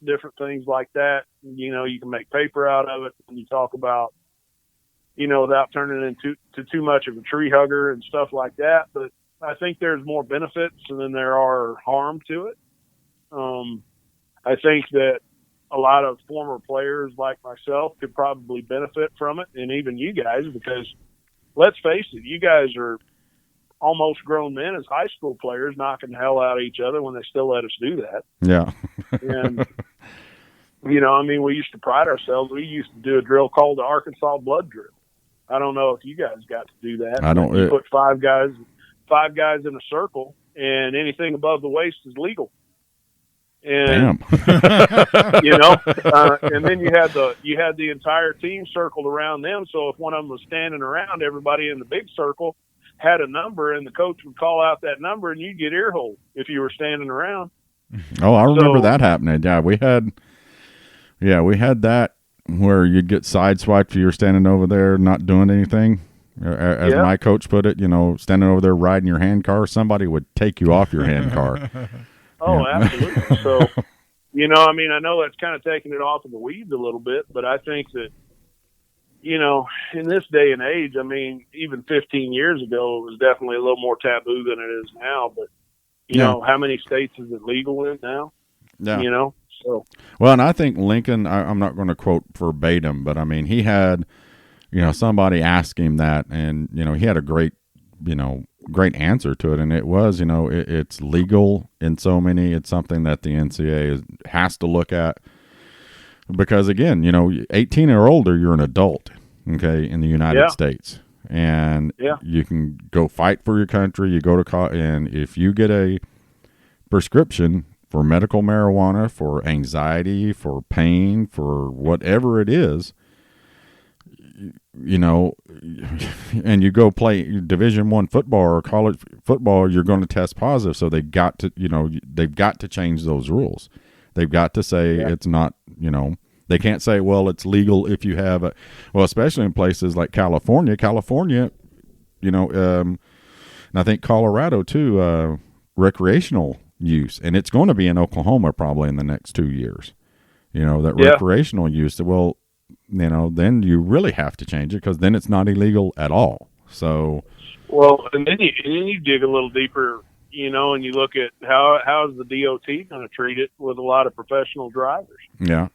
different things like that, you can make paper out of it. When you talk about, without turning it into too much of a tree hugger and stuff like that. But I think there's more benefits than there are harm to it. I think that a lot of former players like myself could probably benefit from it, and even you guys, because let's face it, you guys are almost grown men as high school players knocking the hell out of each other when they still let us do that. Yeah. And, we used to pride ourselves. We used to do a drill called the Arkansas blood drill. I don't know if you guys got to do that. I don't. You put five guys in a circle, and anything above the waist is legal. And, Damn. and then you had the entire team circled around them. So if one of them was standing around, everybody in the big circle had a number, and the coach would call out that number, and you'd get earholed if you were standing around. Oh, I remember that happening. Yeah, we had that where you'd get sideswiped if you were standing over there not doing anything. As my coach put it, standing over there riding your hand car, somebody would take you off your hand car. Oh, absolutely. So, I know that's kind of taking it off of the weeds a little bit, but I think that, in this day and age, even 15 years ago, it was definitely a little more taboo than it is now. But, how many states is it legal in now? Yeah. So. Well, and I think Lincoln, I'm not going to quote verbatim, but he had, somebody ask him that, and, he had a great answer to it. And it was, it's legal in so many, it's something that the NCAA has to look at because again, 18 or older, you're an adult, okay, in the United States. And you can go fight for your country. You go to and if you get a prescription for medical marijuana, for anxiety, for pain, for whatever it is, and you go play Division I football or college football, you're going to test positive. So they've got to change those rules. They've got to say it's not, they can't say, well, it's legal if you have especially in places like California, and I think Colorado too, recreational use. And it's going to be in Oklahoma probably in the next 2 years, recreational use. Well, then you really have to change it because then it's not illegal at all. So, well, and then you dig a little deeper, and you look at how is the DOT going to treat it with a lot of professional drivers? Yeah.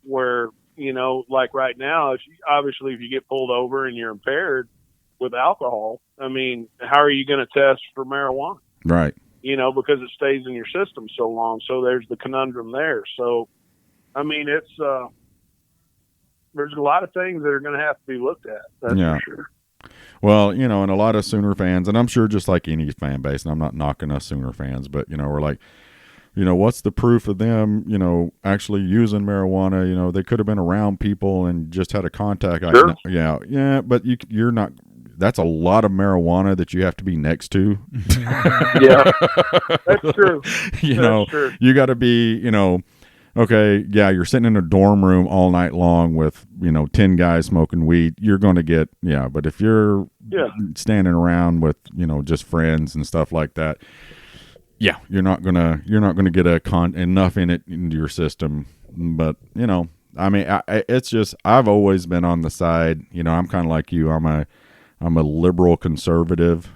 Where, like right now, if you get pulled over and you're impaired with alcohol, how are you going to test for marijuana? Right. Because it stays in your system so long. So there's the conundrum there. So, it's, there's a lot of things that are going to have to be looked at. That's for sure. Well, and a lot of Sooner fans, and I'm sure just like any fan base, and I'm not knocking us Sooner fans, but, we're like, what's the proof of them, actually using marijuana? They could have been around people and just had a contact. Sure. Yeah, but you're not. That's a lot of marijuana that you have to be next to. Yeah, that's true. True. You got to be, okay, yeah, you're sitting in a dorm room all night long with, 10 guys smoking weed, you're going to get, but if you're standing around with, just friends and stuff like that, you're not going to get enough in it into your system. But, it's just, I've always been on the side, I'm kind of like you. I'm a liberal conservative,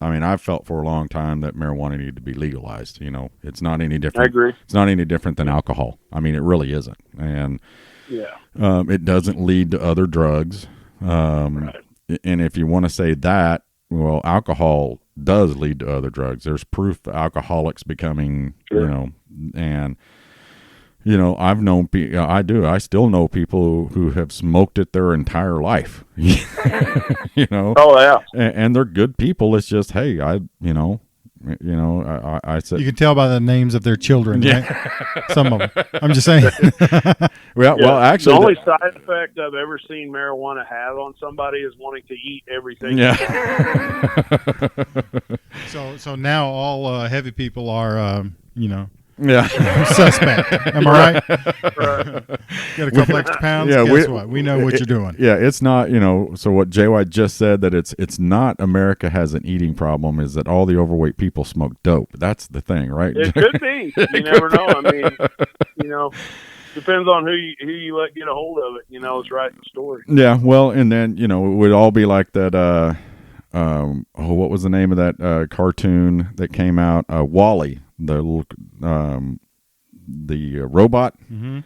I've felt for a long time that marijuana needed to be legalized. It's not any different. I agree. It's not any different than alcohol. It really isn't. And it doesn't lead to other drugs. Right. And if you want to say that, well, alcohol does lead to other drugs. There's proof of alcoholics becoming, Sure. And I've known people. I still know people who have smoked it their entire life. Oh yeah. And they're good people. It's just, hey, I said, You can tell by the names of their children, right? Some of them. I'm just saying. well, actually, the only side effect I've ever seen marijuana have on somebody is wanting to eat everything. Yeah. So now all heavy people are, Yeah. suspect. Am I right? Right. Got a couple extra pounds. Yeah, Guess what? We know what you're doing. Yeah, it's not, so what JY just said, that it's not America has an eating problem, is that all the overweight people smoke dope. That's the thing, right? It could be. You never know. I mean, depends on who you let get a hold of it. It's writing the story. Yeah, well, and then, it would all be like that, what was the name of that cartoon that came out? Wall-E, the little, the robot. Mm-hmm.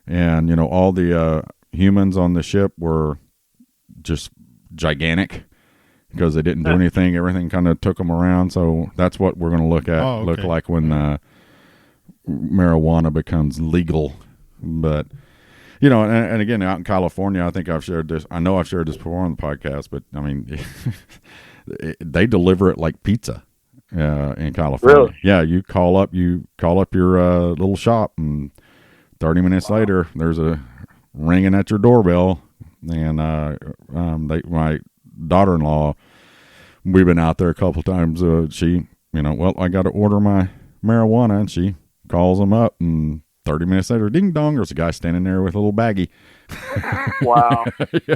And, all the humans on the ship were just gigantic because they didn't do anything. Everything kind of took them around. So that's what we're going to look like when marijuana becomes legal. But, and again, out in California, I think I've shared this. I know I've shared this before on the podcast, but I mean, they deliver it like pizza in California. Really? Yeah, you call up your little shop, and 30 minutes later, there's a ringing at your doorbell, and my daughter-in-law, we've been out there a couple times. She, I got to order my marijuana, and she calls them up, and 30 minutes later, ding dong, there's a guy standing there with a little baggie. Wow. Yeah.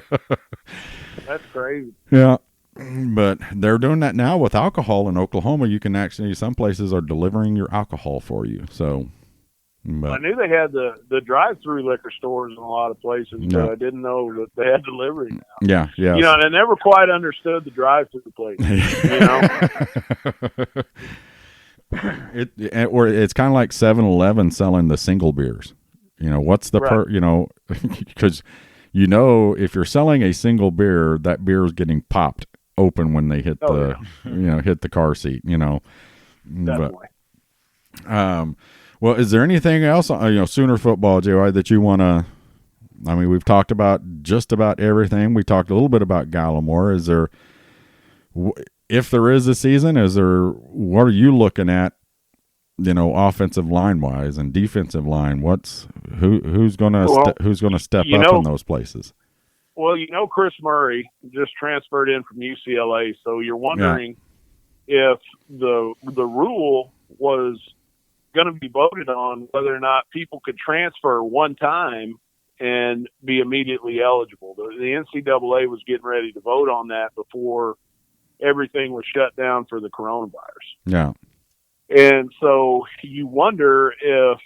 That's crazy. Yeah. But they're doing that now with alcohol in Oklahoma. You can actually, some places are delivering your alcohol for you. So, but I knew they had the drive-through liquor stores in a lot of places, but I didn't know that they had delivery now. Yeah, yeah. And I never quite understood the drive-through place. Or it's kind of like 7-Eleven selling the single beers. What's the because if you're selling a single beer, that beer is getting popped open when they hit hit the car seat. Definitely. But, well, is there anything else, Sooner football, JY, that you want to? I mean, we've talked about just about everything. We talked a little bit about Gallimore. Is there, if there is a season, what are you looking at? Offensive line wise and defensive line. Who's gonna step up in those places? Well, Chris Murray just transferred in from UCLA, so you're wondering if the rule was going to be voted on, whether or not people could transfer one time and be immediately eligible. The NCAA was getting ready to vote on that before everything was shut down for the coronavirus. Yeah. And so you wonder if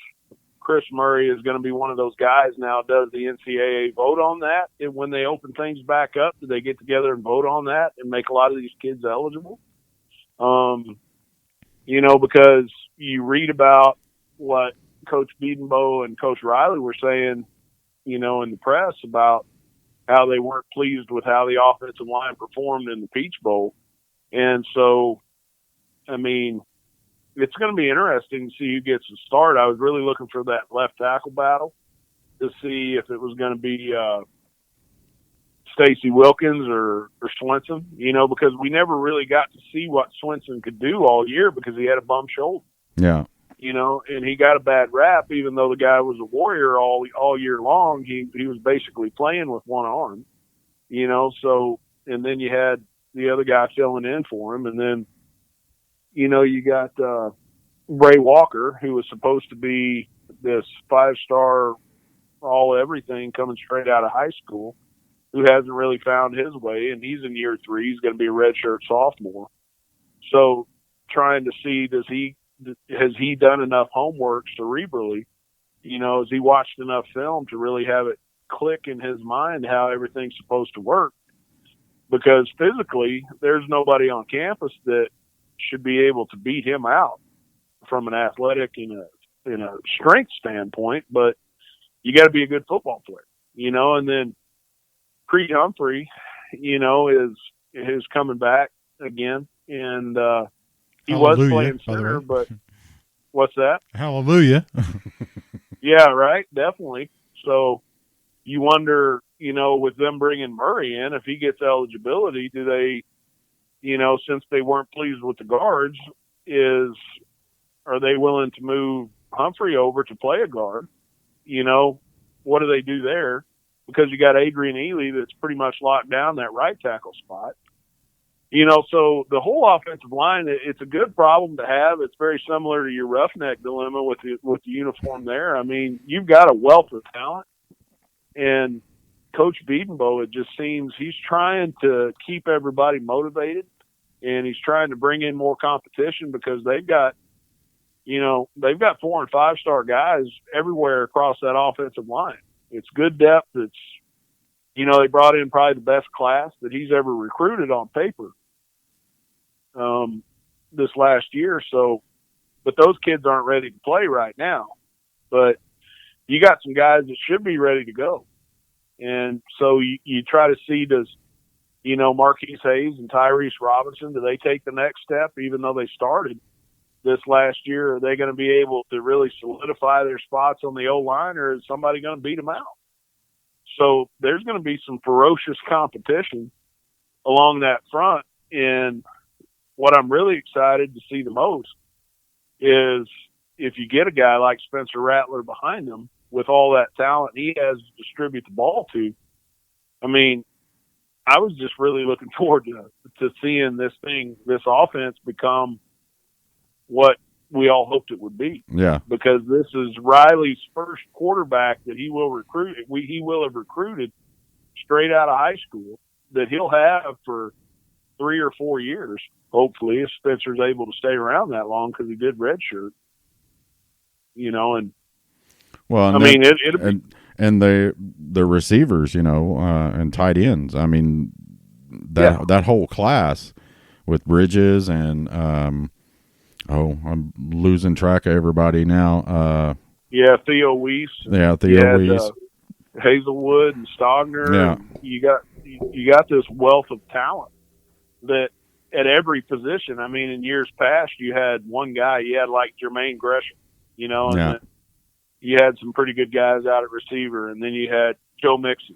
Chris Murray is going to be one of those guys now. Does the NCAA vote on that? And when they open things back up, do they get together and vote on that and make a lot of these kids eligible? Because you read about what Coach Biedenbow and Coach Riley were saying, in the press about how they weren't pleased with how the offensive line performed in the Peach Bowl. And so, I mean, it's going to be interesting to see who gets the start. I was really looking for that left tackle battle to see if it was going to be Stacy Wilkins or Swenson, because we never really got to see what Swenson could do all year because he had a bum shoulder. Yeah. And he got a bad rap, even though the guy was a warrior all year long. He was basically playing with one arm, so, and then you had the other guy filling in for him. And then, you got Bray Walker, who was supposed to be this 5-star all everything coming straight out of high school, who hasn't really found his way, and he's in year 3. He's going to be a redshirt sophomore. So trying to see, has he done enough homework cerebrally? Has he watched enough film to really have it click in his mind how everything's supposed to work? Because physically, there's nobody on campus that should be able to beat him out from an athletic in a strength standpoint, but you got to be a good football player, and then Creed Humphrey, is coming back again, and he was playing center, but what's that? Hallelujah. Yeah, right, definitely. So you wonder, with them bringing Murray in, if he gets eligibility, do they, since they weren't pleased with the guards, are they willing to move Humphrey over to play a guard? What do they do there? Because you got Adrian Ely that's pretty much locked down that right tackle spot. So the whole offensive line, it's a good problem to have. It's very similar to your roughneck dilemma with the uniform there. I mean, you've got a wealth of talent, and Coach Biedenbow, it just seems he's trying to keep everybody motivated, and he's trying to bring in more competition because they've got 4 and 5 star guys everywhere across that offensive line. It's good depth. It's, they brought in probably the best class that he's ever recruited on paper this last year. So, but those kids aren't ready to play right now. But you got some guys that should be ready to go. And so you try to see, does, Marquise Hayes and Tyrese Robinson, do they take the next step even though they started this last year? Are they going to be able to really solidify their spots on the O-line, or is somebody going to beat them out? So there's going to be some ferocious competition along that front. And what I'm really excited to see the most is if you get a guy like Spencer Rattler behind him with all that talent he has to distribute the ball to. I mean, I was just really looking forward to seeing this offense become what we all hoped it would be. Yeah. Because this is Riley's first quarterback that he will recruit. He will have recruited straight out of high school that he'll have for 3 or 4 years, hopefully, if Spencer's able to stay around that long, because he did redshirt. And well, and I mean, and the receivers, and tight ends. I mean, that whole class with Bridges and I'm losing track of everybody now. Theo Weiss. Yeah, Theo Weiss. Hazelwood and Stogner. Yeah. And you got this wealth of talent that at every position. I mean, in years past, you had one guy. You had like Jermaine Gresham, and then you had some pretty good guys out at receiver, and then you had Joe Mixon,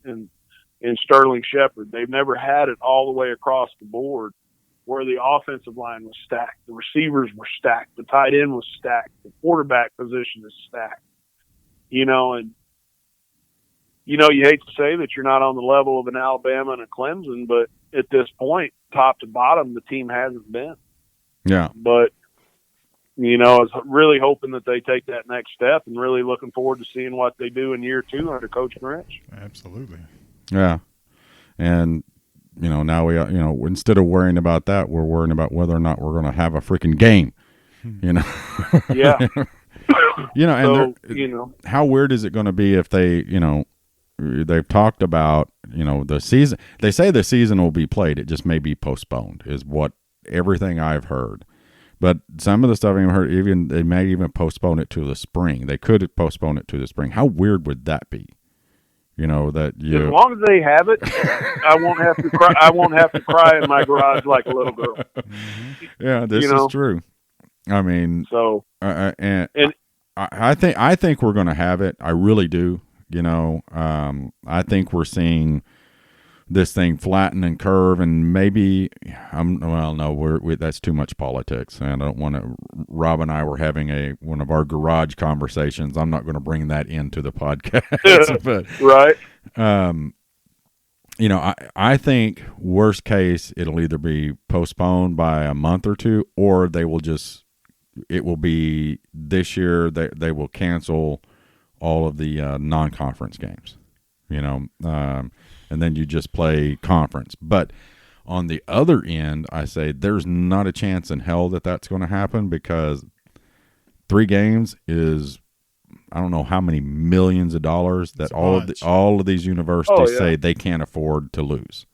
and Sterling Shepard. They've never had it all the way across the board, where the offensive line was stacked, the receivers were stacked, the tight end was stacked, the quarterback position is stacked, and you hate to say that you're not on the level of an Alabama and a Clemson, but at this point, top to bottom, the team hasn't been. Yeah. But, I was really hoping that they take that next step, and really looking forward to seeing what they do in year 2 under Coach Grinch. Absolutely. Yeah. And, now we, instead of worrying about that, we're worrying about whether or not we're going to have a freaking game, Yeah. How weird is it going to be if they, they've talked about, the season. They say the season will be played. It just may be postponed, is what everything I've heard. But some of the stuff I've heard, they may even postpone it to the spring. They could postpone it to the spring. How weird would that be? As long as they have it, I won't have to cry. I won't have to cry in my garage like a little girl. Yeah, this is true. I mean, so and I think we're going to have it. I really do. I think we're seeing this thing flatten and curve, and maybe that's too much politics, and I don't want to. Rob and I were having one of our garage conversations. I'm not going to bring that into the podcast, but right. I think worst case it'll either be postponed by a month or 2, or it will be this year that they will cancel all of the non-conference games, and then you just play conference. But on the other end, I say there's not a chance in hell that that's going to happen, because 3 games is, I don't know how many millions of dollars that all of these universities say they can't afford to lose.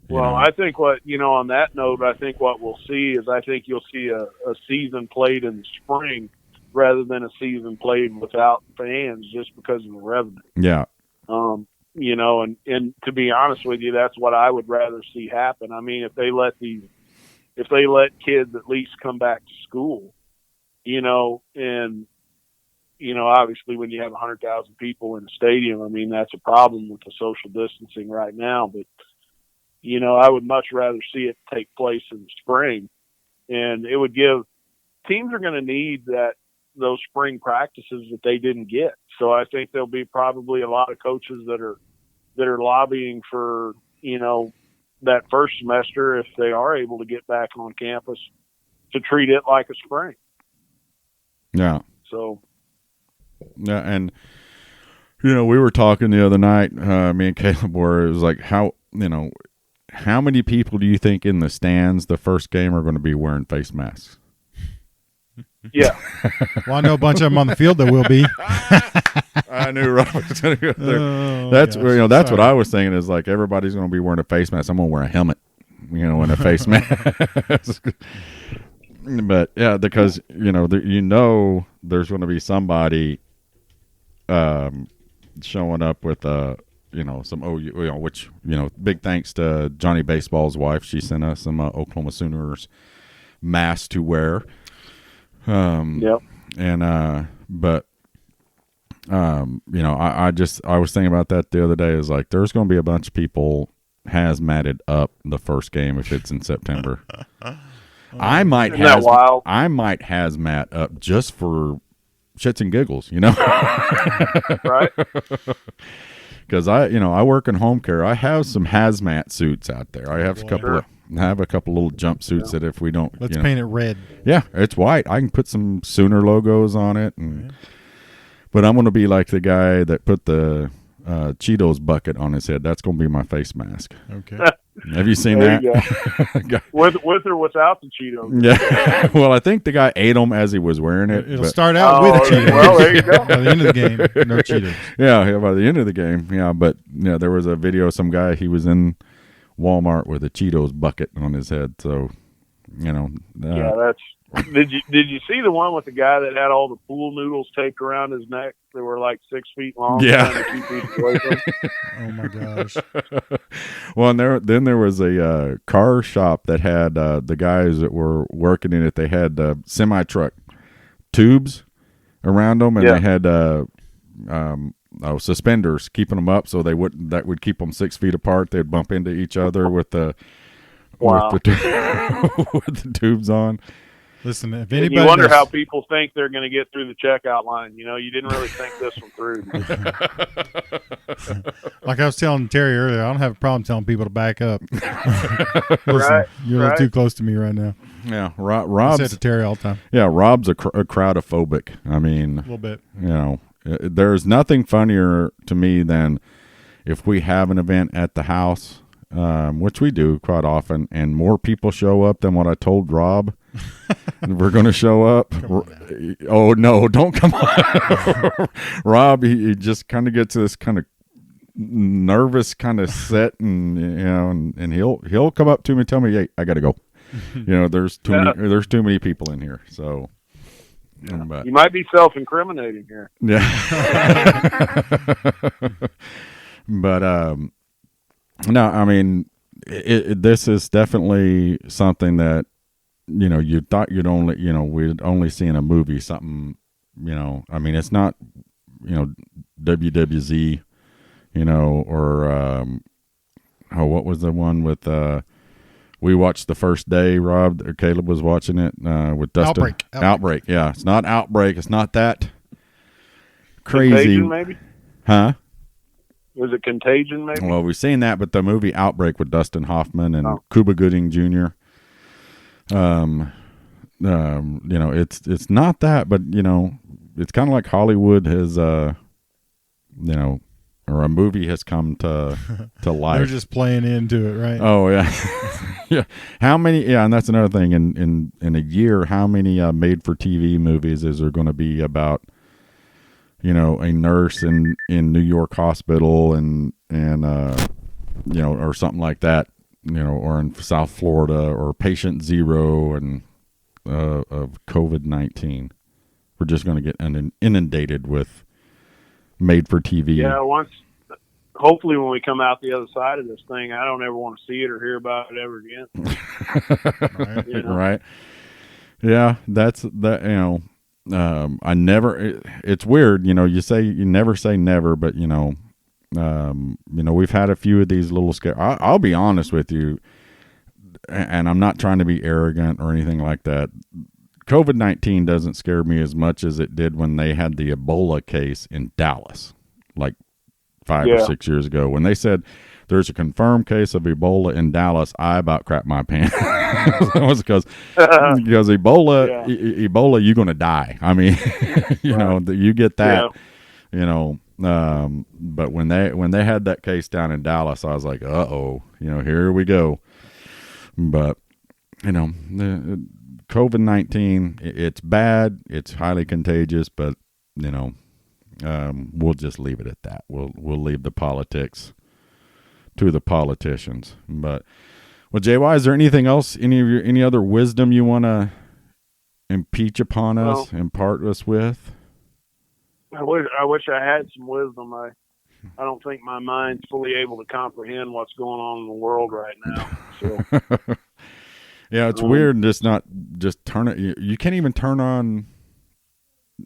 Well, I think on that note, I think what we'll see is you'll see a season played in the spring rather than a season played without fans, just because of the revenue. Yeah. you know, and to be honest with you, that's what I would rather see happen. I mean, if they let kids at least come back to school, you know, and, you know, obviously when you have 100,000 people in a stadium, I mean, that's a problem with the social distancing right now. But, you know, I would much rather see it take place in the spring. And it would give teams are going to need those spring practices that they didn't get. So I think there'll be probably a lot of coaches that are lobbying for, you know, that first semester, if they are able to get back on campus, to treat it like a spring. Yeah. So. Yeah. And, you know, we were talking the other night, me and Caleb were, it was like, how many people do you think in the stands the first game are going to be wearing face masks? Yeah. Well, I know a bunch of them on the field that will be. I knew Rob was going to go there. Oh, That's gosh. that's Sorry. what I was thinking is like everybody's going to be wearing a face mask. I'm going to wear a helmet, you know, and a face mask. But yeah, because there's going to be somebody showing up with some which big thanks to Johnny Baseball's wife. She sent us some Oklahoma Sooners masks to wear. Yep. And but I was thinking about that the other day. Is like there's going to be a bunch of people hazmated up the first game if it's in September. I might hazmat up just for shits and giggles, you know. Right. Because I work in home care. I have some hazmat suits out there. I have a couple little jumpsuits that if we don't, let's paint it red. Yeah, it's white. I can put some Sooner logos on it, but I'm going to be like the guy that put the Cheetos bucket on his head. That's going to be my face mask. Okay. Have you seen there that? You go. with or without the Cheetos. Yeah. Well, I think the guy ate them as he was wearing it. It'll start out with a Cheetos. Well, there you go. By the end of the game, no Cheetos. Yeah, by the end of the game, yeah. But there was a video of some guy. He was in Walmart with a Cheetos bucket on his head. So, yeah, that's. Did you see the one with the guy that had all the pool noodles taped around his neck? They were like 6 feet long. Yeah. Trying to keep these away from him? Oh my gosh. Well, and there was a car shop that had the guys that were working in it. They had semi truck tubes around them, and they had suspenders keeping them up so that would keep them 6 feet apart. They'd bump into each other with the with the tubes on. Listen, if anybody you wonder how people think they're going to get through the checkout line. You know, you didn't really think this one through. Like I was telling Terry earlier, I don't have a problem telling people to back up. Listen, Right, you're a little too close to me right now. Yeah, I Rob's say it to Terry all the time. Yeah, Rob's a crowdophobic. I mean, A little bit. There's nothing funnier to me than if we have an event at the house, which we do quite often, and more people show up than what I told Rob. And we're going to show up. Oh no, don't come on. Rob, he just kind of gets this kind of nervous kind of set, and and he'll come up to me and tell me, "Hey, I got to go." There's too many people in here. So but, you might be self-incriminating here. Yeah. But no, I mean, this is definitely something that you thought we'd only see in a movie something. I mean, it's not WWZ, or what was the one with we watched the first day. Rob or Caleb was watching it with Dustin. Outbreak. Yeah, it's not Outbreak. It's not that crazy. Contagion, maybe? Huh? Was it Contagion, maybe? Well, we've seen that, but the movie Outbreak with Dustin Hoffman and Cuba Gooding Jr. It's not that, but it's kind of like Hollywood has, or a movie has come to life. They're just playing into it, right? Oh yeah, yeah. How many? Yeah, and that's another thing. In a year, how many made-for-TV movies is there going to be about? A nurse in New York hospital and or something like that, or in South Florida, or Patient Zero and of COVID-19. We're just going to get inundated with made for TV. Yeah, once hopefully when we come out the other side of this thing, I don't ever want to see it or hear about it ever again. Right. You know? Right. Yeah, that's that. I never. It's weird, you say you never say never, but we've had a few of these little scare. I'll be honest with you, and I'm not trying to be arrogant or anything like that. COVID-19 doesn't scare me as much as it did when they had the Ebola case in Dallas, like 5 or 6 years ago. When they said there's a confirmed case of Ebola in Dallas, I about crapped my pants. That was because Ebola, Ebola, you're going to die. I mean, you get that, but when they had that case down in Dallas, I was like, uh-oh, here we go. But, COVID-19, it's bad. It's highly contagious, but, we'll just leave it at that. We'll leave the politics to the politicians. But, well, JY, is there anything else, any other wisdom you want to impeach upon us, impart us with? I wish I had some wisdom. I don't think my mind's fully able to comprehend what's going on in the world right now. So. Yeah, it's weird. Just turn it. You can't even turn on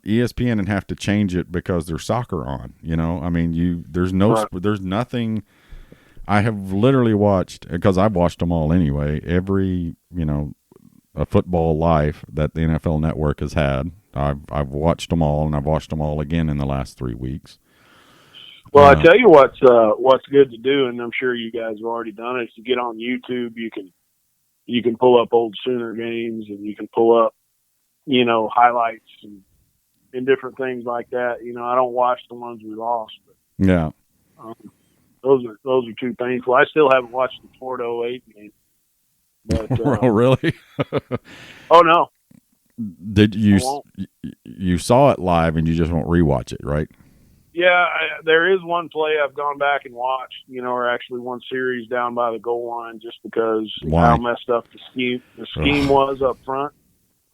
ESPN and have to change it because there's soccer on. I mean, there's nothing. I have literally watched, because I've watched them all anyway. Every a football life that the NFL Network has had, I've watched them all, and I've watched them all again in the last 3 weeks. Well, I tell you what's good to do, and I'm sure you guys have already done it. Is to get on YouTube. You can pull up old Sooner games, and you can pull up, highlights and different things like that. I don't watch the ones we lost, but yeah, those are too painful. I still haven't watched the Florida 08 game. But, oh, really? Oh no. Did you saw it live and you just won't rewatch it, right? Yeah, there is one play I've gone back and watched, or actually one series down by the goal line, just because how messed up the scheme was up front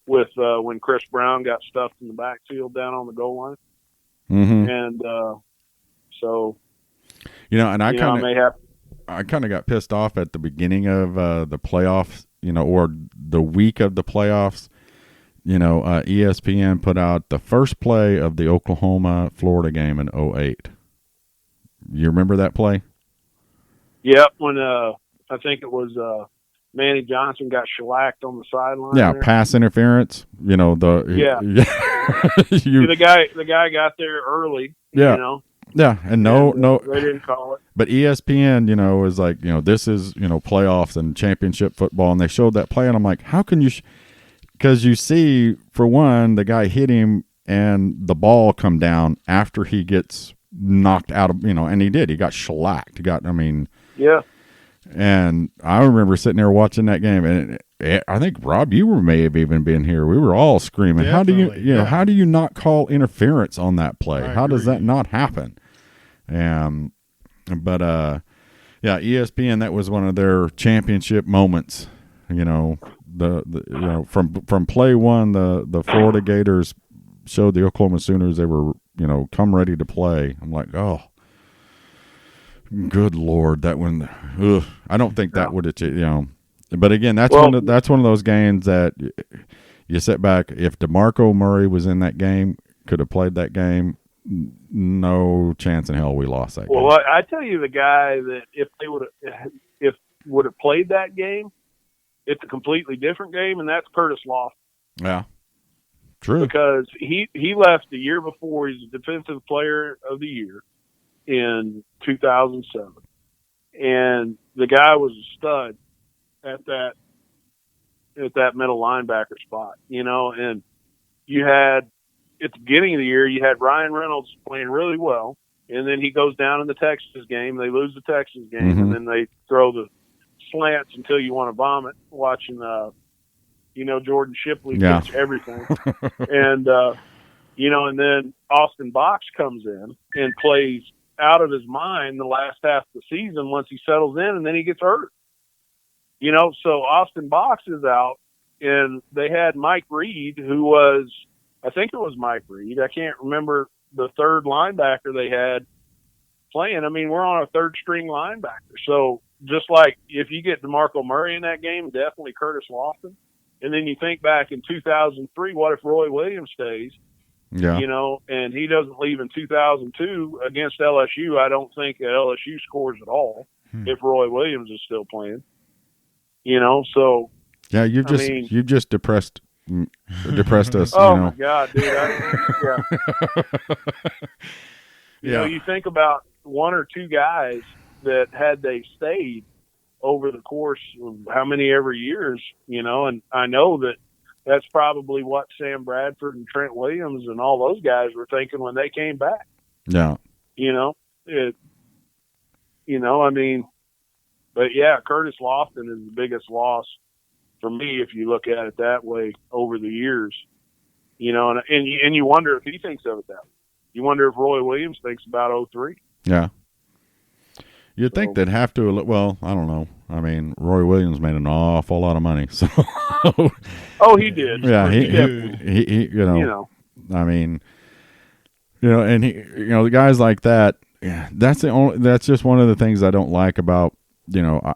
with when Chris Brown got stuffed in the backfield down on the goal line. Mm-hmm. And so, and I kind of got pissed off at the beginning of the playoffs, or the week of the playoffs. ESPN put out the first play of the Oklahoma-Florida game in 2008. You remember that play? Yep, when I think it was Manny Johnson got shellacked on the sideline. Yeah, there. Pass interference. The guy got there early. Yeah. Yeah, and no, they didn't call it. But ESPN, is like, this is, playoffs and championship football, and they showed that play, and I'm like, how can you? Because you see, for one, the guy hit him, and the ball come down after he gets knocked out of, and he did. He got shellacked. Yeah. And I remember sitting there watching that game, and I think Rob, you may have even been here. We were all screaming, Definitely. How do you not call interference on that play? How does that not happen? But ESPN, that was one of their championship moments. From play one, the Florida Gators showed the Oklahoma Sooners they were, come ready to play. I'm like, oh, good Lord, that one. I don't think that would have, But again, that's one of those games that you sit back. If DeMarco Murray was in that game, could have played that game. No chance in hell we lost that game. Well, I tell you, the guy that if would have played that game, it's a completely different game, and that's Curtis Lawson. Yeah, true. Because he left the year before. He's a defensive player of the year in 2007, and the guy was a stud at that middle linebacker spot. And you had at the beginning of the year, you had Ryan Reynolds playing really well, and then he goes down in the Texas game. They lose the Texas game, and then they throw the slants until you want to vomit watching, Jordan Shipley catch everything. And, and then Austin Box comes in and plays out of his mind the last half of the season once he settles in, and then he gets hurt. So Austin Box is out, and they had Mike Reed, who was, I think it was Mike Reed. I can't remember the third linebacker they had playing. I mean, we're on a third string linebacker. So just like if you get DeMarco Murray in that game, definitely Curtis Lofton. And then you think back in 2003, what if Roy Williams stays? Yeah. You know, and he doesn't leave in 2002 against LSU. I don't think that LSU scores at all if Roy Williams is still playing. You know, so yeah, you've just depressed us. Oh you know. my God, dude! Yeah. You know, you think about one or two guys that had they stayed over the course of how many ever years, you know, and I know that's probably what Sam Bradford and Trent Williams and all those guys were thinking when they came back. Yeah. You know, I mean, but yeah, Curtis Lofton is the biggest loss for me if you look at it that way over the years. You know, and you wonder if he thinks of it that way. You wonder if Roy Williams thinks about 03. Yeah. You'd think they'd have to. Well, I don't know. I mean, Roy Williams made an awful lot of money, so. Oh, he did. Yeah, he you know. I mean, you know, and the guys like that. Yeah, that's just one of the things I don't like about, you know,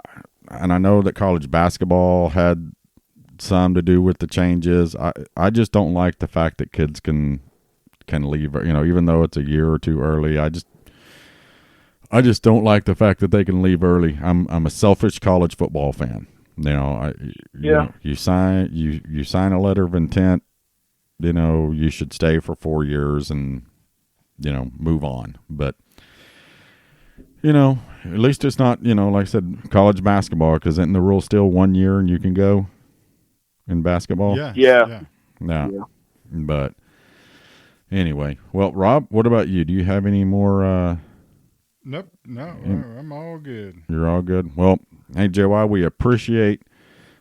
and I know that college basketball had some to do with the changes. I just don't like the fact that kids can leave, you know, even though it's a year or two early. I just don't like the fact that they can leave early. I'm a selfish college football fan. You know, you sign a letter of intent. You know, you should stay for 4 years and, you know, move on. But, you know, at least it's not, you know, like I said, college basketball, because isn't the rule still 1 year and you can go in basketball? Yeah. But anyway, well, Rob, what about you? Do you have any more? Nope. No, I'm all good. You're all good. Well, hey, JY, we appreciate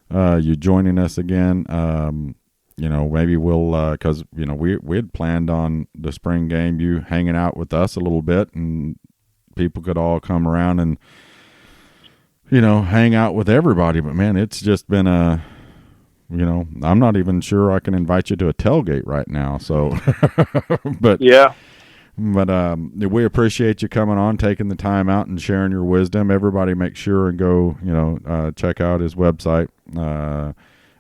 you joining us again. You know, maybe we'll, because, you know, we had planned on the spring game, you hanging out with us a little bit, and people could all come around and, you know, hang out with everybody. But, man, it's just been you know, I'm not even sure I can invite you to a tailgate right now. So, but yeah. But we appreciate you coming on, taking the time out and sharing your wisdom. Everybody make sure and go, you know, check out his website,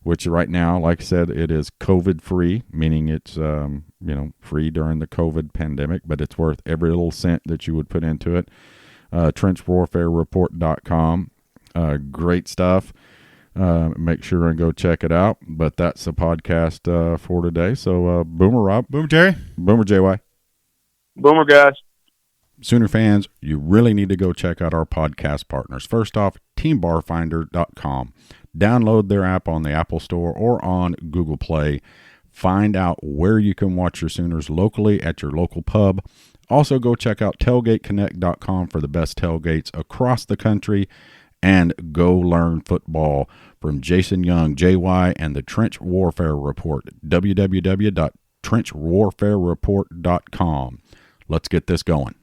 which right now, like I said, it is COVID-free, meaning it's, you know, free during the COVID pandemic, but it's worth every little cent that you would put into it. trenchwarfarereport.com. Great stuff. Make sure and go check it out. But that's the podcast for today. So, Boomer Rob. Boomer Terry. Boomer JY. Boomer, guys. Sooner fans, you really need to go check out our podcast partners. First off, teambarfinder.com. Download their app on the Apple Store or on Google Play. Find out where you can watch your Sooners locally at your local pub. Also, go check out tailgateconnect.com for the best tailgates across the country. And go learn football from Jason Young, JY, and the Trench Warfare Report. www.trenchwarfarereport.com. Let's get this going.